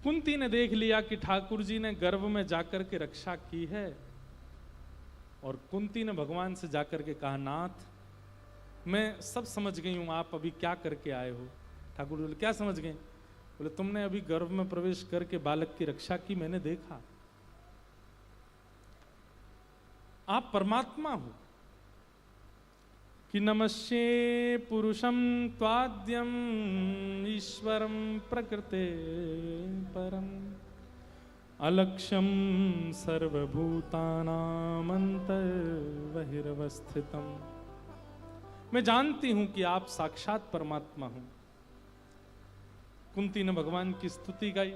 कुंती ने देख लिया कि ठाकुर जी ने गर्भ में जाकर के रक्षा की है, और कुंती ने भगवान से जाकर के कहा, नाथ मैं सब समझ गई हूं, आप अभी क्या करके आए हो। ठाकुर बोले, क्या समझ गए? बोले, तुमने अभी गर्भ में प्रवेश करके बालक की रक्षा की, मैंने देखा। आप परमात्मा हो। कि नमस्ये पुरुषम त्वाद्यम ईश्वरम प्रकृते परम अलक्ष्यम सर्वभूतानां अंतर्बहिरवस्थितम्। मैं जानती हूं कि आप साक्षात परमात्मा हो। कुंती ने भगवान की स्तुति गाई।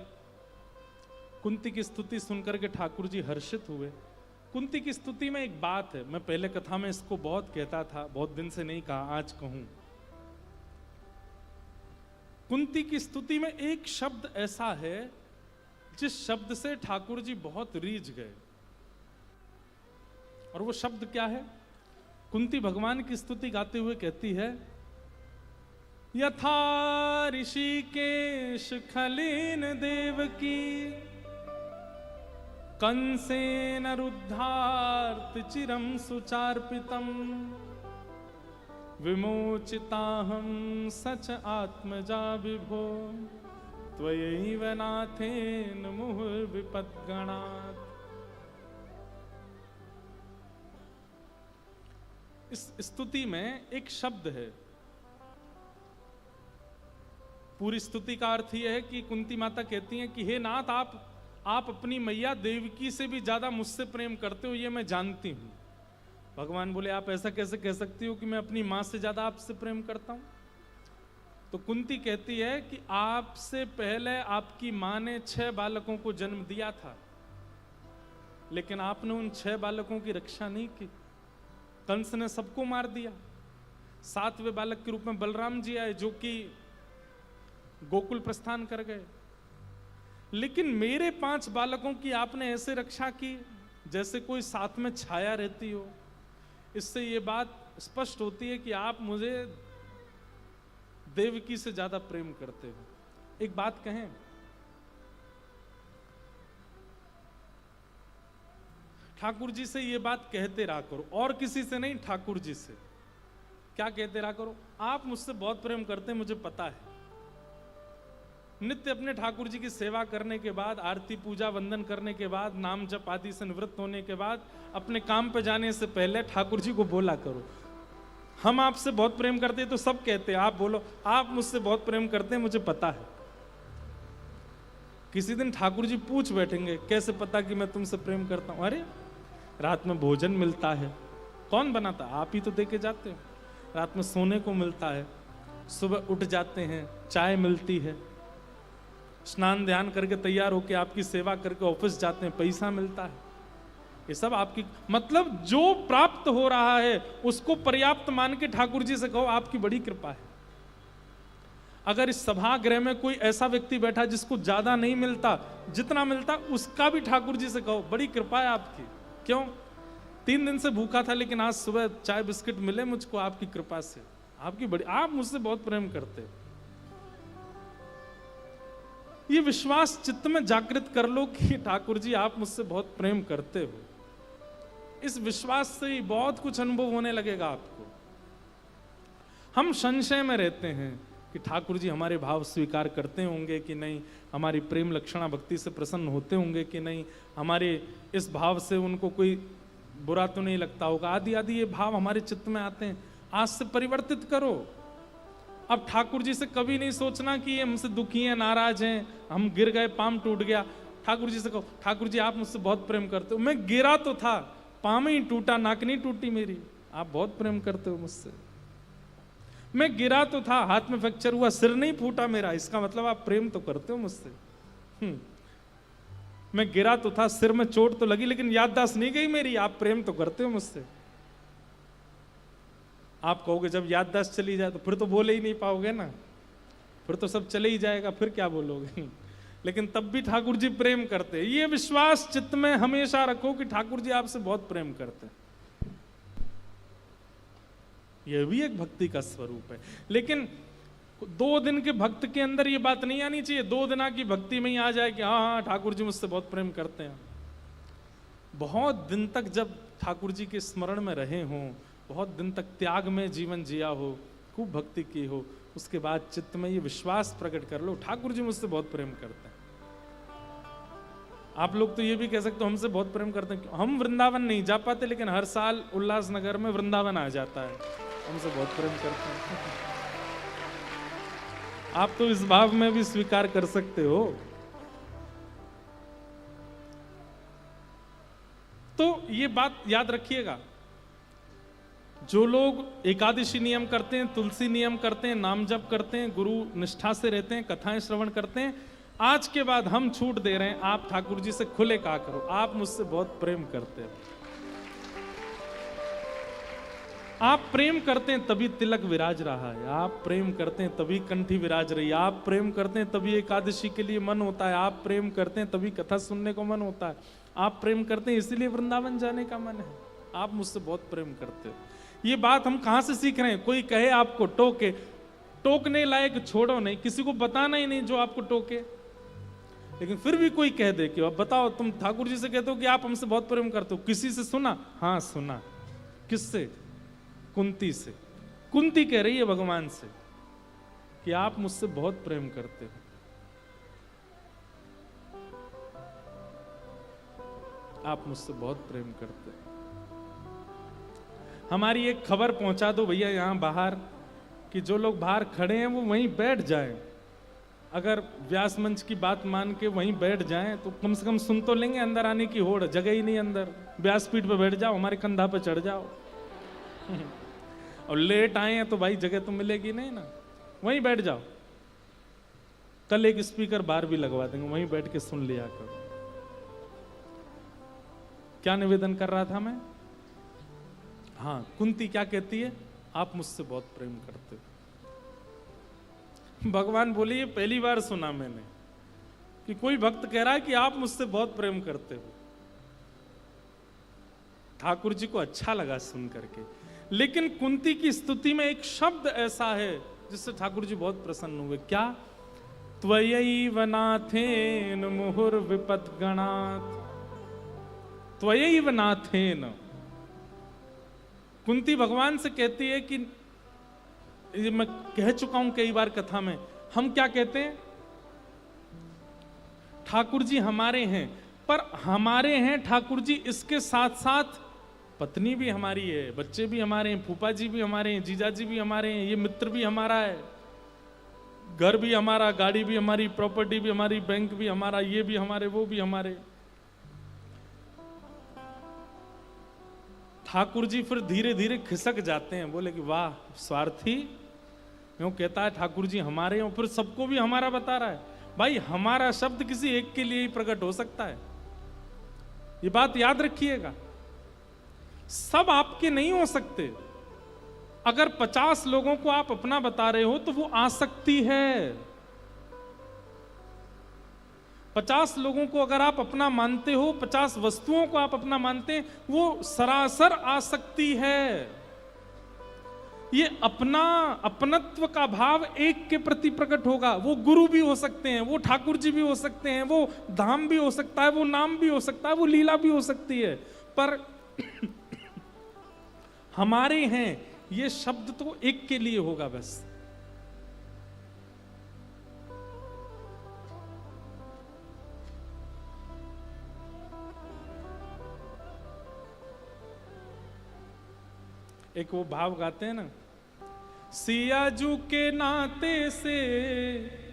कुंती की स्तुति सुनकर के ठाकुर जी हर्षित हुए। कुंती की स्तुति में एक बात है, मैं पहले कथा में इसको बहुत कहता था, बहुत दिन से नहीं कहा, आज कहूं। कुंती की स्तुति में एक शब्द ऐसा है जिस शब्द से ठाकुर जी बहुत रीझ गए, और वो शब्द क्या है? कुंती भगवान की स्तुति गाते हुए कहती है, यथा ऋषिकेश खलीन देवकी कंसेन रुद्धार्त चिरम सुचार्पितम विमोचिताहं सच आत्मजा विभो त्वयैव नाथेन मुहुर्विपद्गणात्। इस स्तुति में एक शब्द है। पूरी स्तुति का अर्थ यह है कि कुंती माता कहती हैं कि हे नाथ, आप अपनी मैया देवकी से भी ज्यादा मुझसे प्रेम करते हो, ये मैं जानती हूं। भगवान बोले, आप ऐसा कैसे कह सकती हो कि मैं अपनी मां से ज्यादा आपसे प्रेम करता हूं? तो कुंती कहती है कि आपसे पहले आपकी मां ने 6 बालकों को जन्म दिया था, लेकिन आपने उन 6 बालकों की रक्षा नहीं की। कंस ने सबको मार दिया। 7वें बालक के रूप में बलराम जी आए, जो कि गोकुल प्रस्थान कर गए। लेकिन मेरे 5 बालकों की आपने ऐसे रक्षा की जैसे कोई साथ में छाया रहती हो। इससे ये बात स्पष्ट होती है कि आप मुझे देवकी से ज्यादा प्रेम करते हो। एक बात कहें, ठाकुर जी से ये बात कहते रहा करो, और किसी से नहीं, ठाकुर जी से। क्या कहते रहा करो? आप मुझसे बहुत प्रेम करते हैं, मुझे पता है। नित्य अपने ठाकुर जी की सेवा करने के बाद, आरती पूजा वंदन करने के बाद, नाम जप आदि से निवृत्त होने के बाद, अपने काम पे जाने से पहले ठाकुर जी को बोला करो, हम आपसे बहुत प्रेम करते हैं। तो सब कहते हैं, आप बोलो, आप मुझसे बहुत प्रेम करते हैं, मुझे पता है। किसी दिन ठाकुर जी पूछ बैठेंगे, कैसे पता कि मैं तुमसे प्रेम करता हूं? अरे रात में भोजन मिलता है, कौन बनाता? आप ही तो दे के जाते हो। रात में सोने को मिलता है, सुबह उठ जाते हैं, चाय मिलती है, स्नान ध्यान करके तैयार होके आपकी सेवा करके ऑफिस जाते हैं, पैसा मिलता है। ये सब आपकी, मतलब जो प्राप्त हो रहा है उसको पर्याप्त मान के ठाकुर जी से कहो, आपकी बड़ी कृपा है। अगर इस सभागृह में कोई ऐसा व्यक्ति बैठा जिसको ज्यादा नहीं मिलता, जितना मिलता उसका भी ठाकुर जी से कहो, बड़ी कृपा है आपकी। क्यों? 3 दिन से भूखा था, लेकिन आज सुबह चाय बिस्किट मिले मुझको आपकी कृपा से। आपकी बड़ी, आप मुझसे बहुत प्रेम करते हो। ये विश्वास चित्त में जागृत कर लो कि ठाकुर जी आप मुझसे बहुत प्रेम करते हो। इस विश्वास से ही बहुत कुछ अनुभव होने लगेगा आपको। हम संशय में रहते हैं कि ठाकुर जी हमारे भाव स्वीकार करते होंगे कि नहीं, हमारी प्रेम लक्षणा भक्ति से प्रसन्न होते होंगे कि नहीं, हमारे इस भाव से उनको कोई बुरा तो नहीं लगता होगा, आदि आदि ये भाव हमारे चित्त में आते हैं। आज से परिवर्तित करो। अब ठाकुर जी से कभी नहीं सोचना कि ये हमसे दुखी हैं, नाराज हैं, हम गिर गए, पाम टूट गया। ठाकुर जी से कहो, ठाकुर जी आप मुझसे बहुत प्रेम करते हो। मैं गिरा तो था, पाम ही टूटा, नाक नहीं टूटी मेरी। आप बहुत प्रेम करते हो मुझसे। मैं गिरा तो था, हाथ में फ्रैक्चर हुआ, सिर नहीं फूटा मेरा, इसका मतलब आप प्रेम तो करते हो मुझसे। मैं गिरा तो था, सिर में चोट तो लगी, लेकिन याददाश्त नहीं गई मेरी, आप प्रेम तो करते हो मुझसे। आप कहोगे जब याददाश्त चली जाए तो फिर तो बोले ही नहीं पाओगे ना, फिर तो सब चले ही जाएगा, फिर क्या बोलोगे? लेकिन तब भी ठाकुर जी प्रेम करते हैं। ये विश्वास चित्त में हमेशा रखो कि ठाकुर जी आपसे बहुत प्रेम करते हैं। यह भी एक भक्ति का स्वरूप है। लेकिन 2 दिन के भक्त के अंदर ये बात नहीं आनी चाहिए, 2 दिना की भक्ति में ही आ जाए कि हाँ हाँ ठाकुर जी मुझसे बहुत प्रेम करते हैं। बहुत दिन तक जब ठाकुर जी के स्मरण में रहे हों, बहुत दिन तक त्याग में जीवन जिया हो, खूब भक्ति की हो, उसके बाद चित्त में ये विश्वास प्रकट कर लो, ठाकुर जी मुझसे बहुत प्रेम करते हैं। आप लोग तो ये भी कह सकते हो हमसे बहुत प्रेम करते हैं। हम वृंदावन नहीं जा पाते, लेकिन हर साल उल्लासनगर में वृंदावन आ जाता है, हमसे बहुत प्रेम करते हैं। आप तो इस भाव में भी स्वीकार कर सकते हो। तो ये बात याद रखिएगा जो लोग एकादशी नियम करते हैं, तुलसी नियम करते हैं, नाम जप करते हैं, गुरु निष्ठा से रहते हैं, कथाएं श्रवण करते हैं, आज के बाद हम छूट दे रहे हैं, आप ठाकुर जी से खुले कहा करो, आप मुझसे बहुत प्रेम करते हो। आप प्रेम करते हैं तभी तिलक विराज रहा है, आप प्रेम करते हैं तभी कंठी विराज रही है, आप प्रेम करते हैं तभी एकादशी के लिए मन होता है, आप प्रेम करते हैं तभी कथा सुनने को मन होता है, आप प्रेम करते हैं इसीलिए वृंदावन जाने का मन है। आप मुझसे बहुत प्रेम करते हो। ये बात हम कहां से सीख रहे हैं? कोई कहे आपको टोके, टोकने लायक छोड़ो नहीं, किसी को बताना ही नहीं जो आपको टोके। लेकिन फिर भी कोई कह दे कि अब बताओ, तुम ठाकुर जी से कहते हो कि आप हमसे बहुत प्रेम करते हो, किसी से सुना? हाँ सुना। किससे? कुंती से। कुंती कह रही है भगवान से कि आप मुझसे बहुत प्रेम करते हो। आप मुझसे बहुत प्रेम करते हो। हमारी एक खबर पहुंचा दो भैया यहां बाहर, कि जो लोग बाहर खड़े हैं वो वहीं बैठ जाएं। अगर व्यास मंच की बात मान के वहीं बैठ जाएं तो कम से कम सुन तो लेंगे। अंदर आने की होड़, जगह ही नहीं अंदर। व्यासपीठ पे बैठ जाओ, हमारे कंधा पे चढ़ जाओ। और लेट आए हैं तो भाई जगह तो मिलेगी नहीं ना, वहीं बैठ जाओ। कल एक स्पीकर बाहर भी लगवा देंगे, वहीं बैठ के सुन लिया करो। क्या निवेदन कर रहा था मैं? हाँ, कुंती क्या कहती है? आप मुझसे बहुत प्रेम करते हो। भगवान बोले ये पहली बार सुना मैंने कि कोई भक्त कह रहा है कि आप मुझसे बहुत प्रेम करते हो। ठाकुर जी को अच्छा लगा सुन करके। लेकिन कुंती की स्तुति में एक शब्द ऐसा है जिससे ठाकुर जी बहुत प्रसन्न हुए। क्या? त्वयैव नाथेन मुहुर विपद गणात्। त्वयैव नाथेन। कुंती भगवान से कहती है कि ये मैं कह चुका हूं कई बार कथा में, हम क्या कहते हैं? ठाकुर जी हमारे हैं, पर हमारे हैं ठाकुर जी, इसके साथ साथ पत्नी भी हमारी है, बच्चे भी हमारे हैं, फूफा जी भी हमारे हैं, जीजा जी भी हमारे हैं, ये मित्र भी हमारा है, घर भी हमारा, गाड़ी भी हमारी, प्रॉपर्टी भी हमारी, बैंक भी हमारा, ये भी हमारे, वो भी हमारे। ठाकुर जी फिर धीरे धीरे खिसक जाते हैं, बोले कि वाह स्वार्थी, यूं कहता है ठाकुर जी हमारे हैं, फिर सबको भी हमारा बता रहा है। भाई हमारा शब्द किसी एक के लिए ही प्रकट हो सकता है, ये बात याद रखिएगा। सब आपके नहीं हो सकते। अगर 50 लोगों को आप अपना बता रहे हो तो वो आसक्ति है। 50 लोगों को अगर आप अपना मानते हो, 50 वस्तुओं को आप अपना मानते हैं, वो सरासर आसक्ति है। ये अपना अपनत्व का भाव एक के प्रति प्रकट होगा। वो गुरु भी हो सकते हैं, वो ठाकुर जी भी हो सकते हैं, वो धाम भी हो सकता है, वो नाम भी हो सकता है, वो लीला भी हो सकती है, पर हमारे हैं ये शब्द तो एक के लिए होगा बस। एक वो भाव गाते हैं ना, सियाजू के नाते से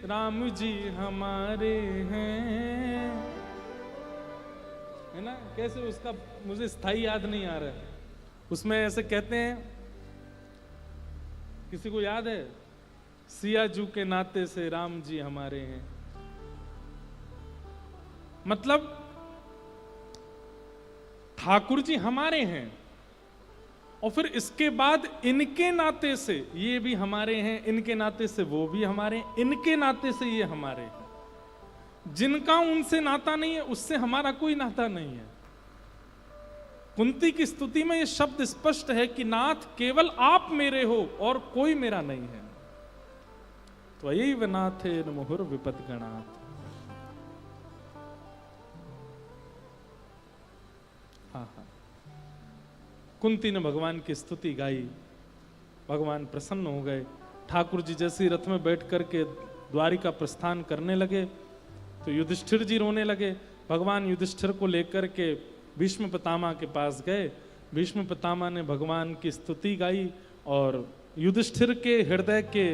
राम जी हमारे हैं, है ना? कैसे उसका मुझे स्थाई याद नहीं आ रहा है। उसमें ऐसे कहते हैं, किसी को याद है? सियाजू के नाते से राम जी हमारे हैं। मतलब ठाकुर जी हमारे हैं, और फिर इसके बाद इनके नाते से ये भी हमारे हैं, इनके नाते से वो भी हमारे हैं, इनके नाते से ये हमारे हैं। जिनका उनसे नाता नहीं है उससे हमारा कोई नाता नहीं है। कुंती की स्तुति में ये शब्द स्पष्ट है कि नाथ केवल आप मेरे हो और कोई मेरा नहीं है। त्वयैव नाथेन मुहुर विपद गणात्। कुंती ने भगवान की स्तुति गाई, भगवान प्रसन्न हो गए। ठाकुर जी जैसे रथ में बैठ करके द्वारिका प्रस्थान करने लगे तो युधिष्ठिर जी रोने लगे। भगवान युधिष्ठिर को लेकर के भीष्म पितामह के पास गए। भीष्म पितामह ने भगवान की स्तुति गाई और युधिष्ठिर के हृदय के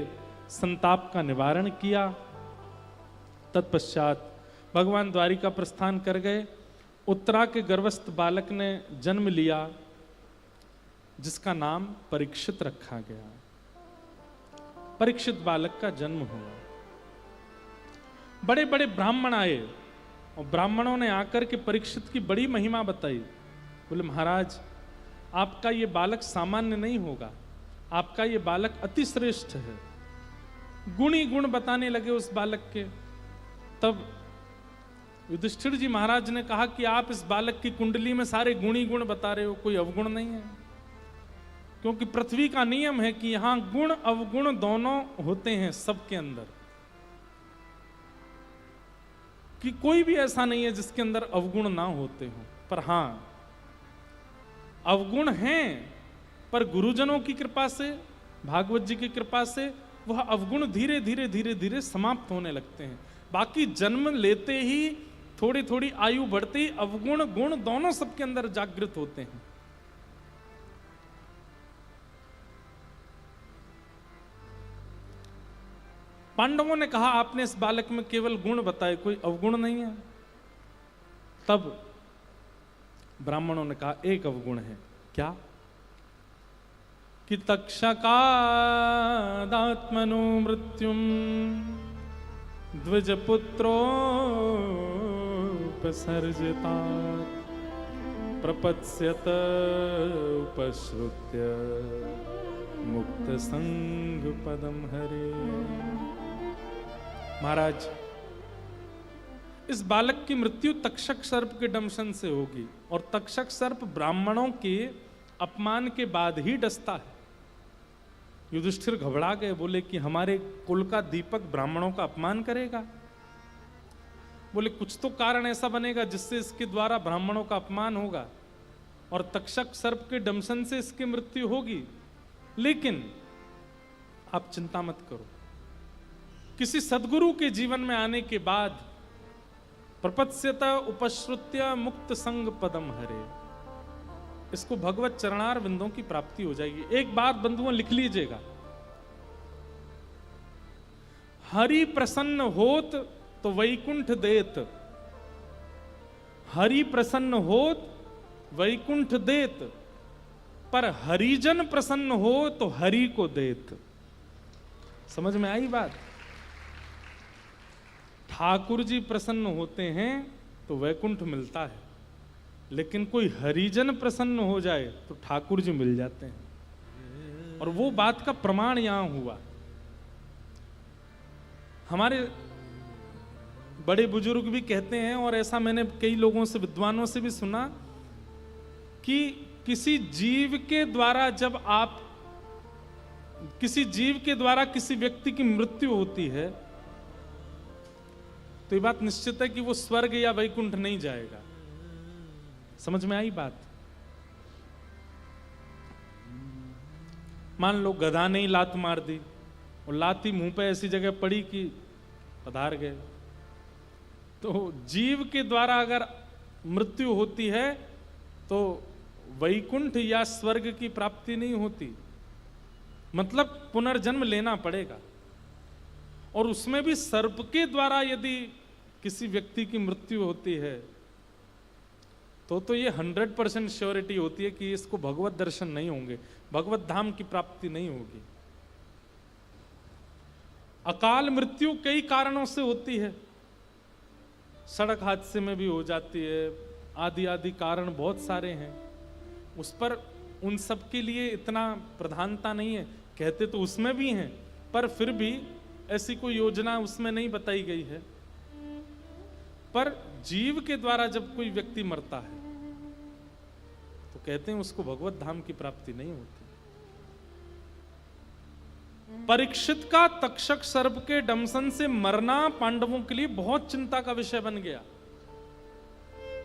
संताप का निवारण किया। तत्पश्चात भगवान द्वारिका प्रस्थान कर गए। उत्तरा के गर्भस्थ बालक ने जन्म लिया। जिसका नाम परीक्षित रखा गया। परीक्षित बालक का जन्म हुआ। बड़े बड़े ब्राह्मण आए और ब्राह्मणों ने आकर के परीक्षित की बड़ी महिमा बताई। बोले महाराज, आपका ये बालक सामान्य नहीं होगा, आपका ये बालक अति श्रेष्ठ है। गुणी गुण बताने लगे उस बालक के। तब युधिष्ठिर जी महाराज ने कहा कि आप इस बालक की कुंडली में सारे गुणी गुण बता रहे हो, कोई अवगुण नहीं है। क्योंकि पृथ्वी का नियम है कि यहां गुण अवगुण दोनों होते हैं सबके अंदर, कि कोई भी ऐसा नहीं है जिसके अंदर अवगुण ना होते हो। पर हां, अवगुण हैं, पर गुरुजनों की कृपा से, भागवत जी की कृपा से वह अवगुण धीरे धीरे धीरे धीरे समाप्त होने लगते हैं। बाकी जन्म लेते ही, थोड़ी थोड़ी आयु बढ़ते ही अवगुण गुण दोनों सबके अंदर जागृत होते हैं। पांडवों ने कहा आपने इस बालक में केवल गुण बताए, कोई अवगुण नहीं है। तब ब्राह्मणों ने कहा एक अवगुण है। क्या? कि तक्षकादात्मनो मृत्युम द्विजपुत्रोपसर्जिता प्रपत्स्यत उपश्रुत्य मुक्त संग पदम हरे। महाराज, इस बालक की मृत्यु तक्षक सर्प के दंशन से होगी, और तक्षक सर्प ब्राह्मणों के अपमान के बाद ही डसता है। युधिष्ठिर घबरा गए, बोले कि हमारे कुल का दीपक ब्राह्मणों का अपमान करेगा। बोले कुछ तो कारण ऐसा बनेगा जिससे इसके द्वारा ब्राह्मणों का अपमान होगा, और तक्षक सर्प के दंशन से इसकी मृत्यु होगी। लेकिन आप चिंता मत करो, किसी सदगुरु के जीवन में आने के बाद प्रपत्स्यत उपश्रुत्य मुक्त संग पदम हरे, इसको भगवत चरणार बिंदों की प्राप्ति हो जाएगी। एक बात बंधुओं लिख लीजिएगा, हरि प्रसन्न होत तो वैकुंठ देत, हरि प्रसन्न होत वैकुंठ देत, पर हरिजन प्रसन्न हो तो हरि को देत। समझ में आई बात? ठाकुर जी प्रसन्न होते हैं तो वैकुंठ मिलता है, लेकिन कोई हरिजन प्रसन्न हो जाए तो ठाकुर जी मिल जाते हैं। और वो बात का प्रमाण यहां हुआ। हमारे बड़े बुजुर्ग भी कहते हैं, और ऐसा मैंने कई लोगों से, विद्वानों से भी सुना, कि किसी जीव के द्वारा जब आप, किसी जीव के द्वारा किसी व्यक्ति की मृत्यु होती है तो ये बात निश्चित है कि वो स्वर्ग या वैकुंठ नहीं जाएगा। समझ में आई बात? मान लो गधा ने ही लात मार दी, और लात ही मुंह पे ऐसी जगह पड़ी कि पधार गए। तो जीव के द्वारा अगर मृत्यु होती है तो वैकुंठ या स्वर्ग की प्राप्ति नहीं होती, मतलब पुनर्जन्म लेना पड़ेगा। और उसमें भी सर्प के द्वारा यदि किसी व्यक्ति की मृत्यु होती है तो ये 100% श्योरिटी होती है कि इसको भगवत दर्शन नहीं होंगे, भगवत धाम की प्राप्ति नहीं होगी। अकाल मृत्यु कई कारणों से होती है, सड़क हादसे में भी हो जाती है, आदि आदि कारण बहुत सारे हैं। उस पर उन सब के लिए इतना प्रधानता नहीं है, कहते तो उसमें भी हैं, पर फिर भी ऐसी कोई योजना उसमें नहीं बताई गई है। पर जीव के द्वारा जब कोई व्यक्ति मरता है तो कहते हैं उसको भगवत धाम की प्राप्ति नहीं होती। परीक्षित का तक्षक सर्प के दंशन से मरना पांडवों के लिए बहुत चिंता का विषय बन गया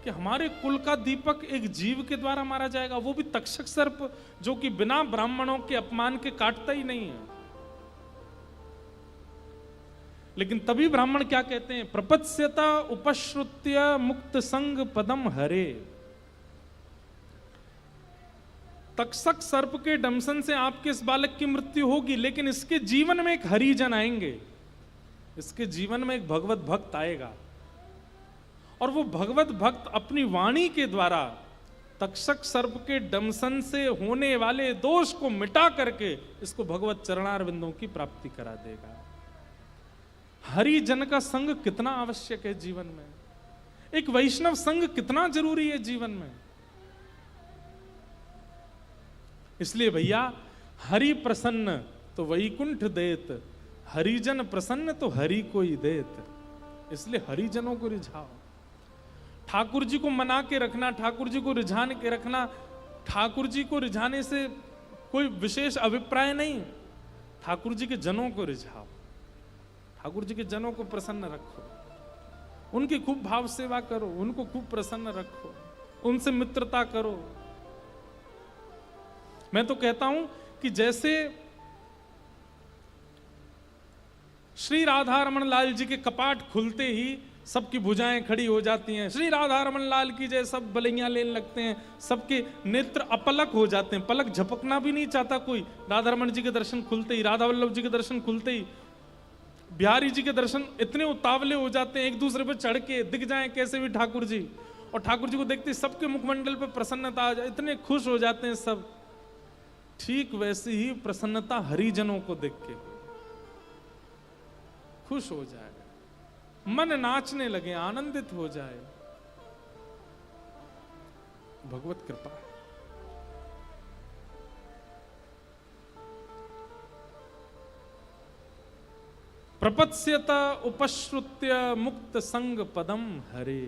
कि हमारे कुल का दीपक एक जीव के द्वारा मारा जाएगा, वो भी तक्षक सर्प, जो कि बिना ब्राह्मणों के अपमान के काटता ही नहीं है। लेकिन तभी ब्राह्मण क्या कहते हैं? प्रपत्स्यता उपश्रुत्य मुक्त संग पदम हरे। तक्षक सर्प के दंशन से आपके इस बालक की मृत्यु होगी, लेकिन इसके जीवन में एक हरिजन आएंगे, इसके जीवन में एक भगवत भक्त आएगा, और वो भगवत भक्त अपनी वाणी के द्वारा तक्षक सर्प के दंशन से होने वाले दोष को मिटा करके इसको भगवत चरणारविंदों की प्राप्ति करा देगा। हरि जन का संग कितना आवश्यक है जीवन में, एक वैष्णव संग कितना जरूरी है जीवन में। इसलिए भैया हरि प्रसन्न तो वैकुंठ देत, हरिजन प्रसन्न तो हरि को ही देत। इसलिए हरिजनों को रिझाओ, ठाकुर जी को मना के रखना, ठाकुर जी को रिझाने के रखना। ठाकुर जी को रिझाने से कोई विशेष अभिप्राय नहीं, ठाकुर जी के जनों को रिझाओ, ठाकुर जी के जनों को प्रसन्न रखो, उनकी खूब भाव सेवा करो, उनको खूब प्रसन्न रखो, उनसे मित्रता करो। मैं तो कहता हूं कि जैसे श्री राधा रमन लाल जी के कपाट खुलते ही सबकी भुजाएं खड़ी हो जाती हैं, श्री राधा रमन लाल की जय, सब बलैया लेने लगते हैं, सबके नेत्र अपलक हो जाते हैं, पलक झपकना भी नहीं चाहता कोई। राधा रमन जी के दर्शन खुलते ही, राधा वल्लभ जी के दर्शन खुलते ही बिहारी जी के दर्शन इतने उतावले हो जाते हैं, एक दूसरे पर चढ़ के दिख जाएं कैसे भी ठाकुर जी, और ठाकुर जी को देखते ही सबके मुखमंडल पर प्रसन्नता आ जाए, इतने खुश हो जाते हैं सब। ठीक वैसी ही प्रसन्नता हरिजनों को देख के खुश हो जाए, मन नाचने लगे, आनंदित हो जाए। भगवत कृपा। प्रपत्स्यत उपश्रुत्य मुक्त संग पदम हरे।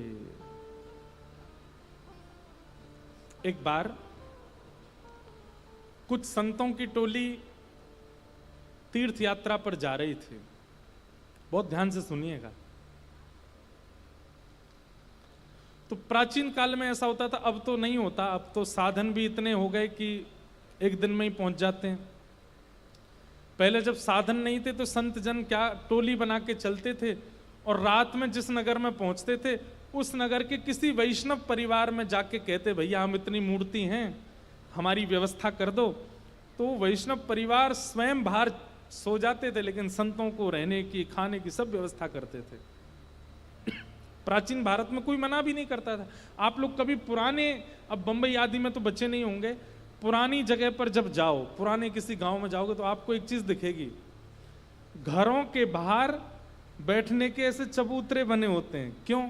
एक बार कुछ संतों की टोली तीर्थ यात्रा पर जा रही थी, बहुत ध्यान से सुनिएगा। तो प्राचीन काल में ऐसा होता था, अब तो नहीं होता, अब तो साधन भी इतने हो गए कि एक दिन में ही पहुंच जाते हैं। पहले जब साधन नहीं थे तो संत जन क्या टोली बना के चलते थे, और रात में जिस नगर में पहुंचते थे उस नगर के किसी वैष्णव परिवार में जाके कहते, भैया हम इतनी मूर्ति हैं, हमारी व्यवस्था कर दो। तो वैष्णव परिवार स्वयं बाहर सो जाते थे, लेकिन संतों को रहने की, खाने की सब व्यवस्था करते थे। प्राचीन भारत में कोई मना भी नहीं करता था। आप लोग कभी पुराने, अब बंबई आदि में तो बच्चे नहीं होंगे, पुरानी जगह पर जब जाओ, पुराने किसी गांव में जाओगे तो आपको एक चीज दिखेगी, घरों के बाहर बैठने के ऐसे चबूतरे बने होते हैं। क्यों?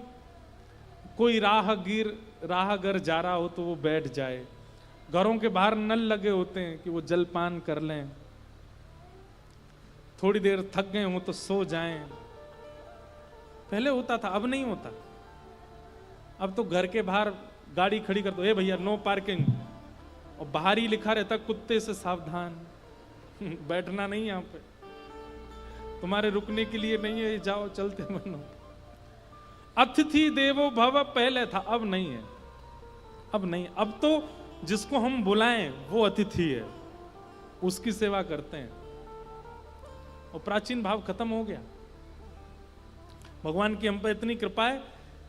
कोई राहगर जा रहा हो तो वो बैठ जाए। घरों के बाहर नल लगे होते हैं कि वो जलपान कर लें, थोड़ी देर थक गए हो तो सो जाएं। पहले होता था, अब नहीं होता। अब तो घर के बाहर गाड़ी खड़ी कर दो, ए भैया नो पार्किंग, और बाहर ही लिखा रहता कुत्ते से सावधान, बैठना नहीं यहाँ पे, तुम्हारे रुकने के लिए नहीं है, जाओ चलते बनो। अतिथि देवो भव पहले था, अब नहीं है, अब नहीं। अब तो जिसको हम बुलाएं वो अतिथि है, उसकी सेवा करते हैं, और प्राचीन भाव खत्म हो गया। भगवान की हम पर इतनी कृपा है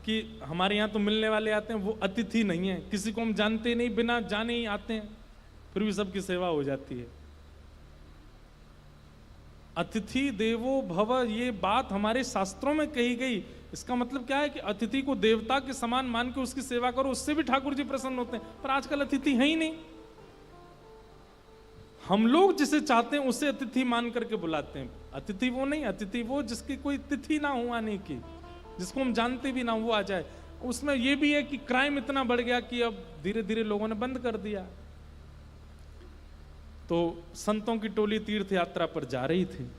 कि हमारे यहाँ तो मिलने वाले आते हैं, वो अतिथि नहीं है, किसी को हम जानते नहीं, बिना जाने ही आते हैं, फिर भी सबकी सेवा हो जाती है। अतिथि देवो भव, ये बात हमारे शास्त्रों में कही गई। इसका मतलब क्या है कि अतिथि को देवता के समान मान के उसकी सेवा करो, उससे भी ठाकुर जी प्रसन्न होते हैं। पर आजकल अतिथि है ही नहीं। हम लोग जिसे चाहते हैं उसे अतिथि मान करके बुलाते हैं। अतिथि वो नहीं, अतिथि वो जिसकी कोई तिथि ना हो आने की, जिसको हम जानते भी ना वो आ जाए। उसमें यह भी है कि क्राइम इतना बढ़ गया कि अब धीरे धीरे लोगों ने बंद कर दिया। तो संतों की टोली तीर्थ यात्रा पर जा रही थी,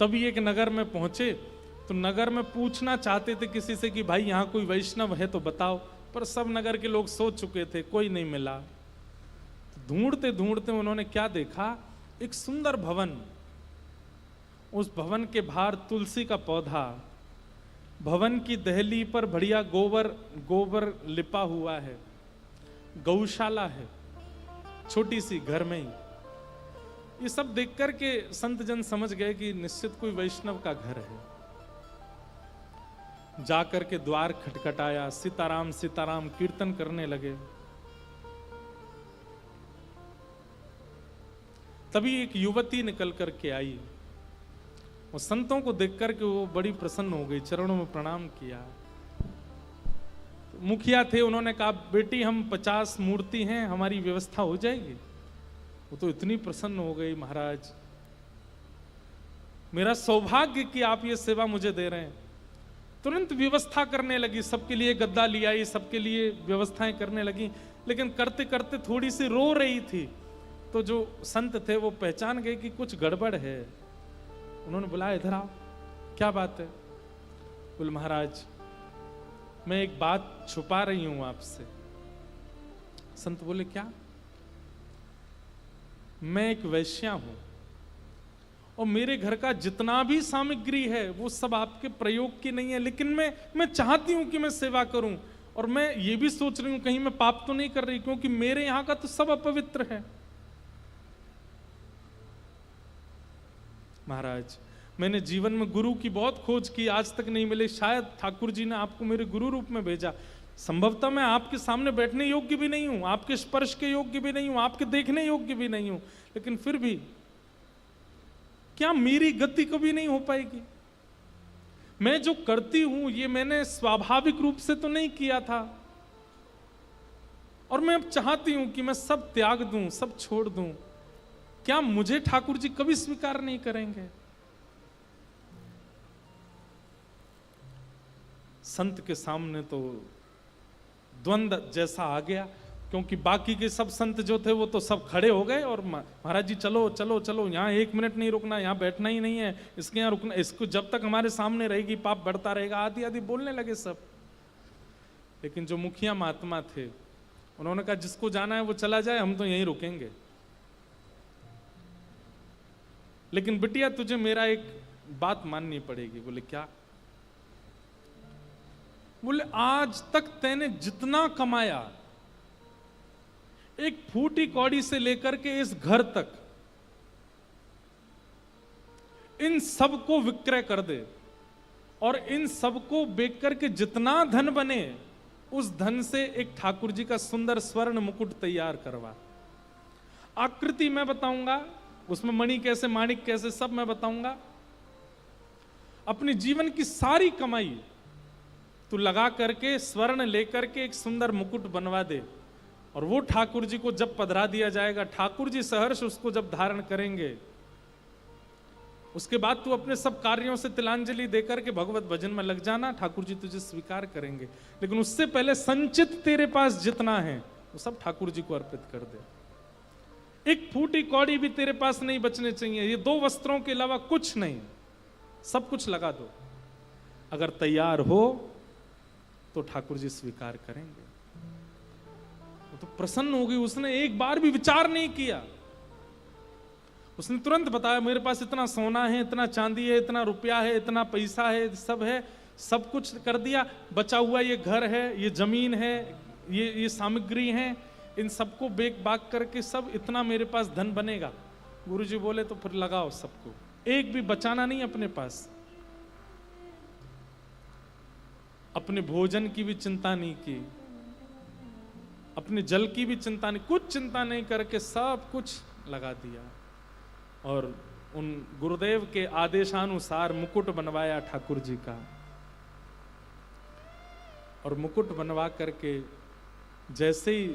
तभी एक नगर में पहुंचे। तो नगर में पूछना चाहते थे किसी से कि भाई यहां कोई वैष्णव है तो बताओ, पर सब नगर के लोग सो चुके थे, कोई नहीं मिला। तो ढूंढते ढूंढते उन्होंने क्या देखा, एक सुंदर भवन, उस भवन के बाहर तुलसी का पौधा, भवन की दहली पर बढ़िया गोबर लिपा हुआ है, गौशाला है छोटी सी घर में ही। ये सब देख करके संत जन समझ गए कि निश्चित कोई वैष्णव का घर है। जाकर के द्वार खटखटाया, सीताराम सीताराम कीर्तन करने लगे। तभी एक युवती निकल करके आई, वो संतों को देख करके वो बड़ी प्रसन्न हो गई, चरणों में प्रणाम किया। तो मुखिया थे, उन्होंने कहा बेटी हम 50 मूर्ति हैं, हमारी व्यवस्था हो जाएगी। वो तो इतनी प्रसन्न हो गई, महाराज मेरा सौभाग्य कि आप ये सेवा मुझे दे रहे हैं। तुरंत व्यवस्था करने लगी, सबके लिए गद्दा ले आई, सबके लिए व्यवस्थाएं करने लगी। लेकिन करते करते थोड़ी सी रो रही थी, तो जो संत थे वो पहचान गए कि कुछ गड़बड़ है। उन्होंने बुलाया, इधर आओ, क्या बात है? बोले महाराज मैं एक बात छुपा रही हूं आपसे। संत बोले क्या? मैं एक वैश्या हूं और मेरे घर का जितना भी सामग्री है वो सब आपके प्रयोग की नहीं है, लेकिन मैं चाहती हूं कि मैं सेवा करूं, और मैं ये भी सोच रही हूं कहीं मैं पाप तो नहीं कर रही, क्योंकि मेरे यहां का तो सब अपवित्र है। महाराज मैंने जीवन में गुरु की बहुत खोज की, आज तक नहीं मिले, शायद ठाकुर जी ने आपको मेरे गुरु रूप में भेजा। संभवतः मैं आपके सामने बैठने योग्य भी नहीं हूं, आपके स्पर्श के योग्य भी नहीं हूं, आपके देखने योग्य भी नहीं हूं, लेकिन फिर भी क्या मेरी गति कभी नहीं हो पाएगी? मैं जो करती हूं ये मैंने स्वाभाविक रूप से तो नहीं किया था, और मैं अब चाहती हूं कि मैं सब त्याग दूं, सब छोड़ दूं। क्या मुझे ठाकुर जी कभी स्वीकार नहीं करेंगे? संत के सामने तो द्वंद्व जैसा आ गया, क्योंकि बाकी के सब संत जो थे वो तो सब खड़े हो गए, और महाराज जी चलो चलो चलो, यहाँ 1 मिनट नहीं रुकना, यहाँ बैठना ही नहीं है, इसके यहाँ रुकना, इसको जब तक हमारे सामने रहेगी पाप बढ़ता रहेगा, आदि आदि बोलने लगे सब। लेकिन जो मुखिया महात्मा थे उन्होंने कहा जिसको जाना है वो चला जाए, हम तो यहीं रुकेंगे। लेकिन बिटिया तुझे मेरा एक बात माननी पड़ेगी। बोले क्या? बोले आज तक तैने जितना कमाया, एक फूटी कौड़ी से लेकर के इस घर तक, इन सब को विक्रय कर दे, और इन सब को बेच करके जितना धन बने उस धन से एक ठाकुर जी का सुंदर स्वर्ण मुकुट तैयार करवा। आकृति मैं बताऊंगा, उसमें मणि कैसे, माणिक कैसे, सब मैं बताऊंगा। अपने जीवन की सारी कमाई तू लगा करके स्वर्ण लेकर के एक सुंदर मुकुट बनवा दे, और वो ठाकुर जी को जब पधरा दिया जाएगा, ठाकुर जी सहर्ष उसको जब धारण करेंगे, उसके बाद तू अपने सब कार्यों से तिलांजलि देकर के भगवत भजन में लग जाना, ठाकुर जी तुझे स्वीकार करेंगे। लेकिन उससे पहले संचित तेरे पास जितना है वो सब ठाकुर जी को अर्पित कर दे। एक फूटी कौड़ी भी तेरे पास नहीं बचने चाहिए, ये 2 वस्त्रों के अलावा कुछ नहीं, सब कुछ लगा दो। अगर तैयार हो तो ठाकुर जी स्वीकार करेंगे। वो तो प्रसन्न हो गई, उसने एक बार भी विचार नहीं किया, उसने तुरंत बताया मेरे पास इतना सोना है, इतना चांदी है, इतना रुपया है, इतना पैसा है, सब है, सब कुछ कर दिया। बचा हुआ ये घर है, ये जमीन है, ये सामग्री है, इन सबको बेच बाग करके सब इतना मेरे पास धन बनेगा। गुरुजी बोले तो फिर लगाओ सबको, एक भी बचाना नहीं अपने पास। अपने भोजन की भी चिंता नहीं की, अपने जल की भी चिंता नहीं, कुछ चिंता नहीं करके सब कुछ लगा दिया, और उन गुरुदेव के आदेशानुसार मुकुट बनवाया ठाकुर जी का। और मुकुट बनवा करके जैसे ही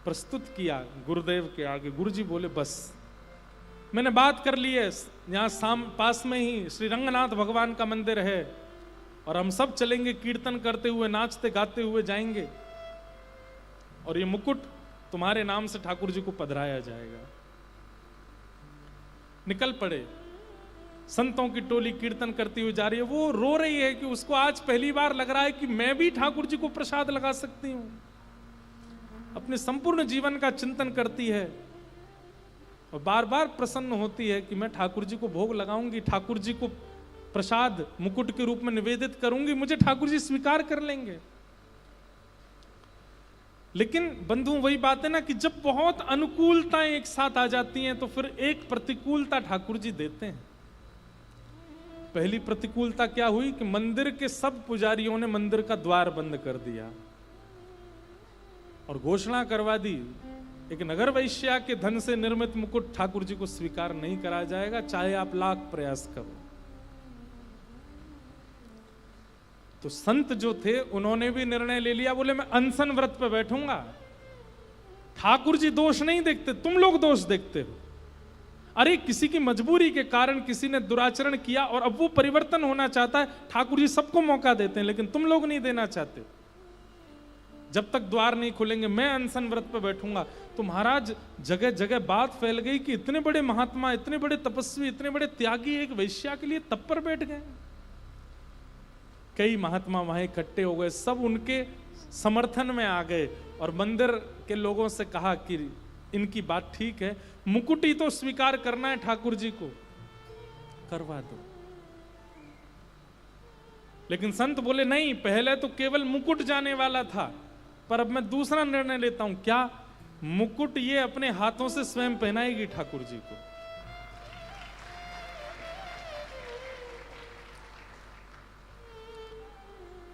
प्रस्तुत किया गुरुदेव के आगे, गुरुजी बोले बस मैंने बात कर ली है, यहाँ पास में ही श्री रंगनाथ भगवान का मंदिर है, और हम सब चलेंगे कीर्तन करते हुए, नाचते गाते हुए जाएंगे, और ये मुकुट तुम्हारे नाम से ठाकुर जी को पधराया जाएगा। निकल पड़े, संतों की टोली कीर्तन करती हुई जा रही है। वो रो रही है कि उसको आज पहली बार लग रहा है कि मैं भी ठाकुर जी को प्रसाद लगा सकती हूं। अपने संपूर्ण जीवन का चिंतन करती है और बार बार प्रसन्न होती है कि मैं ठाकुर जी को भोग लगाऊंगी, ठाकुर जी को प्रसाद मुकुट के रूप में निवेदित करूंगी, मुझे ठाकुर जी स्वीकार कर लेंगे। लेकिन बंधु वही बात है ना कि जब बहुत अनुकूलताएं एक साथ आ जाती हैं तो फिर एक प्रतिकूलता ठाकुर जी देते हैं। पहली प्रतिकूलता क्या हुई कि मंदिर के सब पुजारियों ने मंदिर का द्वार बंद कर दिया और घोषणा करवा दी एक नगर वैश्या के धन से निर्मित मुकुट ठाकुर जी को स्वीकार नहीं करा जाएगा, चाहे आप लाख प्रयास करो। तो संत जो थे उन्होंने भी निर्णय ले लिया, बोले मैं अनशन व्रत पे बैठूंगा। ठाकुर जी दोष नहीं देखते, तुम लोग दोष देखते हो। अरे किसी की मजबूरी के कारण किसी ने दुराचरण किया और अब वो परिवर्तन होना चाहता है, ठाकुर जी सबको मौका देते हैं, लेकिन तुम लोग नहीं देना चाहते। जब तक द्वार नहीं खुलेंगे मैं अनशन व्रत पर बैठूंगा। तो महाराज जगह जगह बात फैल गई कि इतने बड़े महात्मा, इतने बड़े तपस्वी, इतने बड़े त्यागी एक वैश्या के लिए तप पर बैठ गए। कई महात्मा वहां इकट्ठे हो गए, सब उनके समर्थन में आ गए और मंदिर के लोगों से कहा कि इनकी बात ठीक है, मुकुट ही तो स्वीकार करना है ठाकुर जी को, करवा दो। लेकिन संत बोले नहीं, पहले तो केवल मुकुट जाने वाला था, पर अब मैं दूसरा निर्णय लेता हूं। क्या? मुकुट ये अपने हाथों से स्वयं पहनाएगी ठाकुर जी को।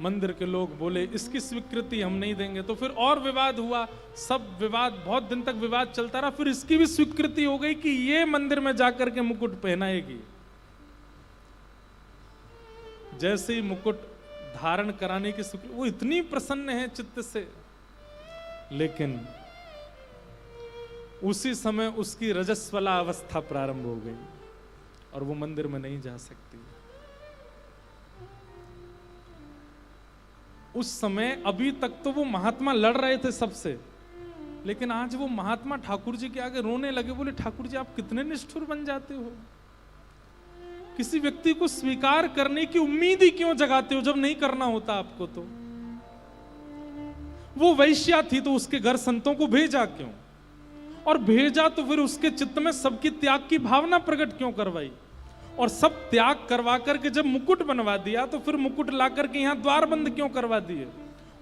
मंदिर के लोग बोले इसकी स्वीकृति हम नहीं देंगे। तो फिर और विवाद हुआ, सब विवाद, बहुत दिन तक विवाद चलता रहा। फिर इसकी भी स्वीकृति हो गई कि ये मंदिर में जाकर के मुकुट पहनाएगी। जैसे ही मुकुट धारण कराने की स्वीकृति, वो इतनी प्रसन्न है चित्त से, लेकिन उसी समय उसकी रजस्वला अवस्था प्रारंभ हो गई और वो मंदिर में नहीं जा सकती। उस समय अभी तक तो वो महात्मा लड़ रहे थे सबसे, लेकिन आज वो महात्मा ठाकुर जी के आगे रोने लगे। बोले ठाकुर जी आप कितने निष्ठुर बन जाते हो, किसी व्यक्ति को स्वीकार करने की उम्मीद ही क्यों जगाते हो जब नहीं करना होता आपको। तो वो वैश्या थी तो उसके घर संतों को भेजा क्यों, और भेजा तो फिर उसके चित्त में सबकी त्याग की भावना प्रकट क्यों करवाई, और सब त्याग करवा करके जब मुकुट बनवा दिया तो फिर मुकुट ला करके यहां द्वार बंद क्यों करवा दिए,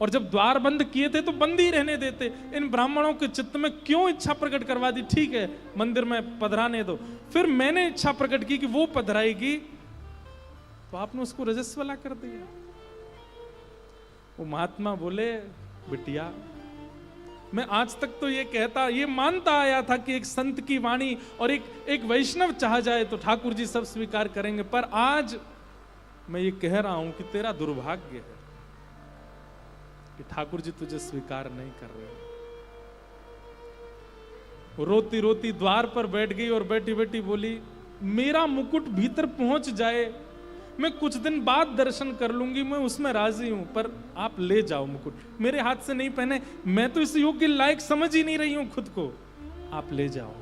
और जब द्वार बंद किए थे तो बंद ही रहने देते। इन ब्राह्मणों के चित्त में क्यों इच्छा प्रकट करवा दी, ठीक है मंदिर में पधराने दो, फिर मैंने इच्छा प्रकट की कि वो पधराएगी तो आपने उसको रजस्वला कर दिया। वो महात्मा बोले बिटिया, मैं आज तक तो ये मानता आया था कि एक संत की वाणी और एक वैष्णव चाह जाए तो ठाकुर जी सब स्वीकार करेंगे, पर आज मैं ये कह रहा हूं कि तेरा दुर्भाग्य है कि ठाकुर जी तुझे स्वीकार नहीं कर रहे। रोती रोती द्वार पर बैठ गई और बैठी बैठी बोली मेरा मुकुट भीतर पहुंच जाए, मैं कुछ दिन बाद दर्शन कर लूंगी, मैं उसमें राजी हूं, पर आप ले जाओ मुकुट, मेरे हाथ से नहीं पहने, मैं तो इस योग्य लायक समझ ही नहीं रही हूं खुद को, आप ले जाओ।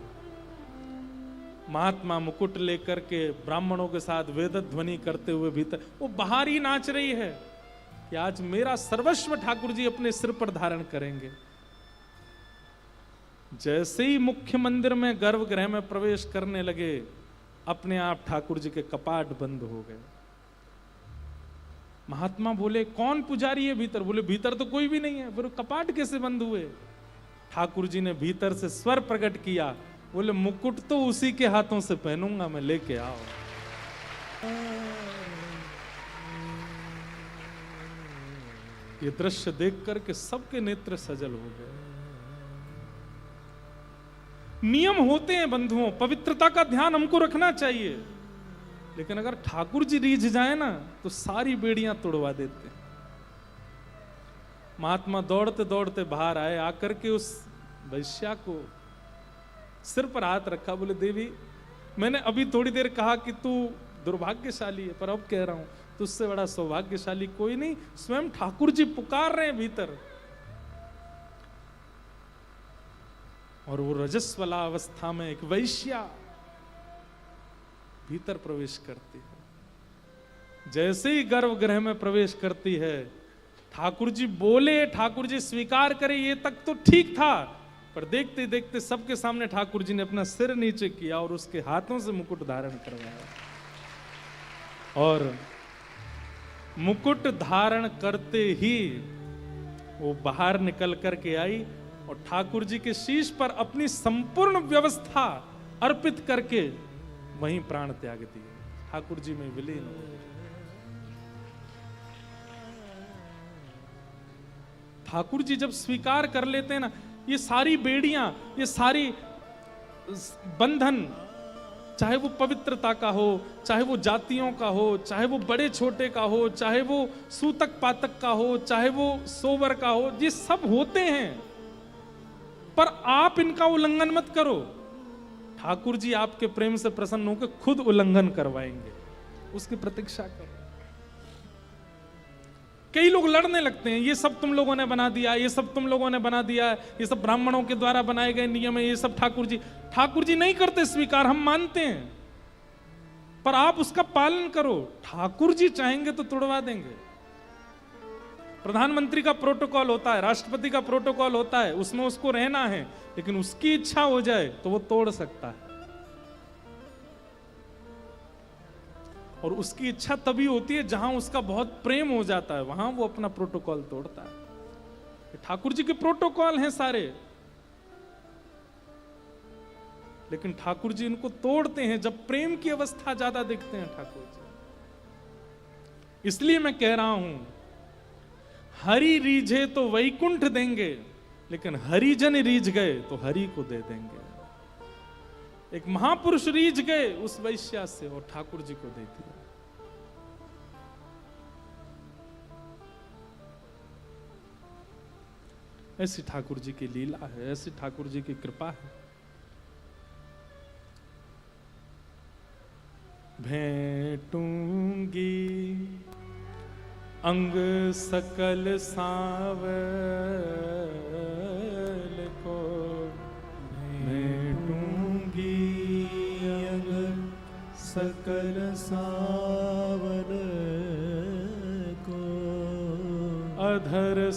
महात्मा मुकुट लेकर के ब्राह्मणों के साथ वेद ध्वनि करते हुए भीतर, वो बाहर ही नाच रही है कि आज मेरा सर्वस्व ठाकुर जी अपने सिर पर धारण करेंगे। जैसे ही मुख्य मंदिर में गर्भगृह में प्रवेश करने लगे, अपने आप ठाकुर जी के कपाट बंद हो गए। महात्मा बोले कौन पुजारी है भीतर? बोले भीतर तो कोई भी नहीं है। फिर कपाट कैसे बंद हुए? ठाकुर जी ने भीतर से स्वर प्रकट किया, बोले मुकुट तो उसी के हाथों से पहनूंगा मैं, लेके आओ। ये दृश्य देख करके सबके नेत्र सजल हो गए। नियम होते हैं बंधुओं, पवित्रता का ध्यान हमको रखना चाहिए, लेकिन अगर ठाकुर जी रीझ जाए ना तो सारी बेड़ियां तोड़वा देते। महात्मा दौड़ते दौड़ते बाहर आए, आकर के उस वैश्या को सिर पर हाथ रखा, बोले देवी मैंने अभी थोड़ी देर कहा कि तू दुर्भाग्यशाली है, पर अब कह रहा हूं तुझसे बड़ा सौभाग्यशाली कोई नहीं, स्वयं ठाकुर जी पुकार रहे हैं भीतर। और वो रजस्वला अवस्था में एक वैश्या भीतर प्रवेश करती है। जैसे ही गर्भगृह में प्रवेश करती है, ठाकुर जी बोले, ठाकुर जी स्वीकार करे, ये तक तो ठीक था, पर देखते देखते सबके सामने ठाकुर जी ने अपना सिर नीचे किया और उसके हाथों से मुकुट धारण करवाया। और मुकुट धारण करते ही वो बाहर निकल करके आई और ठाकुर जी के शीश पर अपनी संपूर्ण व्यवस्था अर्पित करके वहीं प्राण त्याग दिए, ठाकुर जी में विलीन हो गए। ठाकुर जी जब स्वीकार कर लेते हैं ना, ये सारी बेड़ियां, ये सारी बंधन चाहे वो पवित्रता का हो, चाहे वो जातियों का हो, चाहे वो बड़े छोटे का हो, चाहे वो सूतक पातक का हो, चाहे वो सोबर का हो, ये सब होते हैं, पर आप इनका उल्लंघन मत करो। ठाकुर जी आपके प्रेम से प्रसन्न होकर खुद उल्लंघन करवाएंगे, उसकी प्रतीक्षा करो। कई लोग लड़ने लगते हैं, ये सब तुम लोगों ने बना दिया, ये सब तुम लोगों ने बना दिया, ये सब ब्राह्मणों के द्वारा बनाए गए नियम है, ये सब ठाकुर जी नहीं करते स्वीकार, हम मानते हैं, पर आप उसका पालन करो। ठाकुर जी चाहेंगे तो तोड़वा देंगे। प्रधानमंत्री का प्रोटोकॉल होता है, राष्ट्रपति का प्रोटोकॉल होता है, उसमें उसको रहना है, लेकिन उसकी इच्छा हो जाए तो वो तोड़ सकता है। और उसकी इच्छा तभी होती है जहां उसका बहुत प्रेम हो जाता है, वहां वो अपना प्रोटोकॉल तोड़ता है। ठाकुर जी के प्रोटोकॉल हैं सारे, लेकिन ठाकुर जी इनको तोड़ते हैं जब प्रेम की अवस्था ज्यादा देखते हैं ठाकुर जी। इसलिए मैं कह रहा हूं, हरि रीझे तो वैकुंठ देंगे, लेकिन हरिजन रीझ गए तो हरि को दे देंगे। एक महापुरुष रीझ गए उस वैश्या से और ठाकुर जी को दे दिया। ऐसी ठाकुर जी की लीला है, ऐसी ठाकुर जी की कृपा है। भेंटूंगी अंग सकल सांवल को, भेंटूंगी अंग सकल सावन को, अधर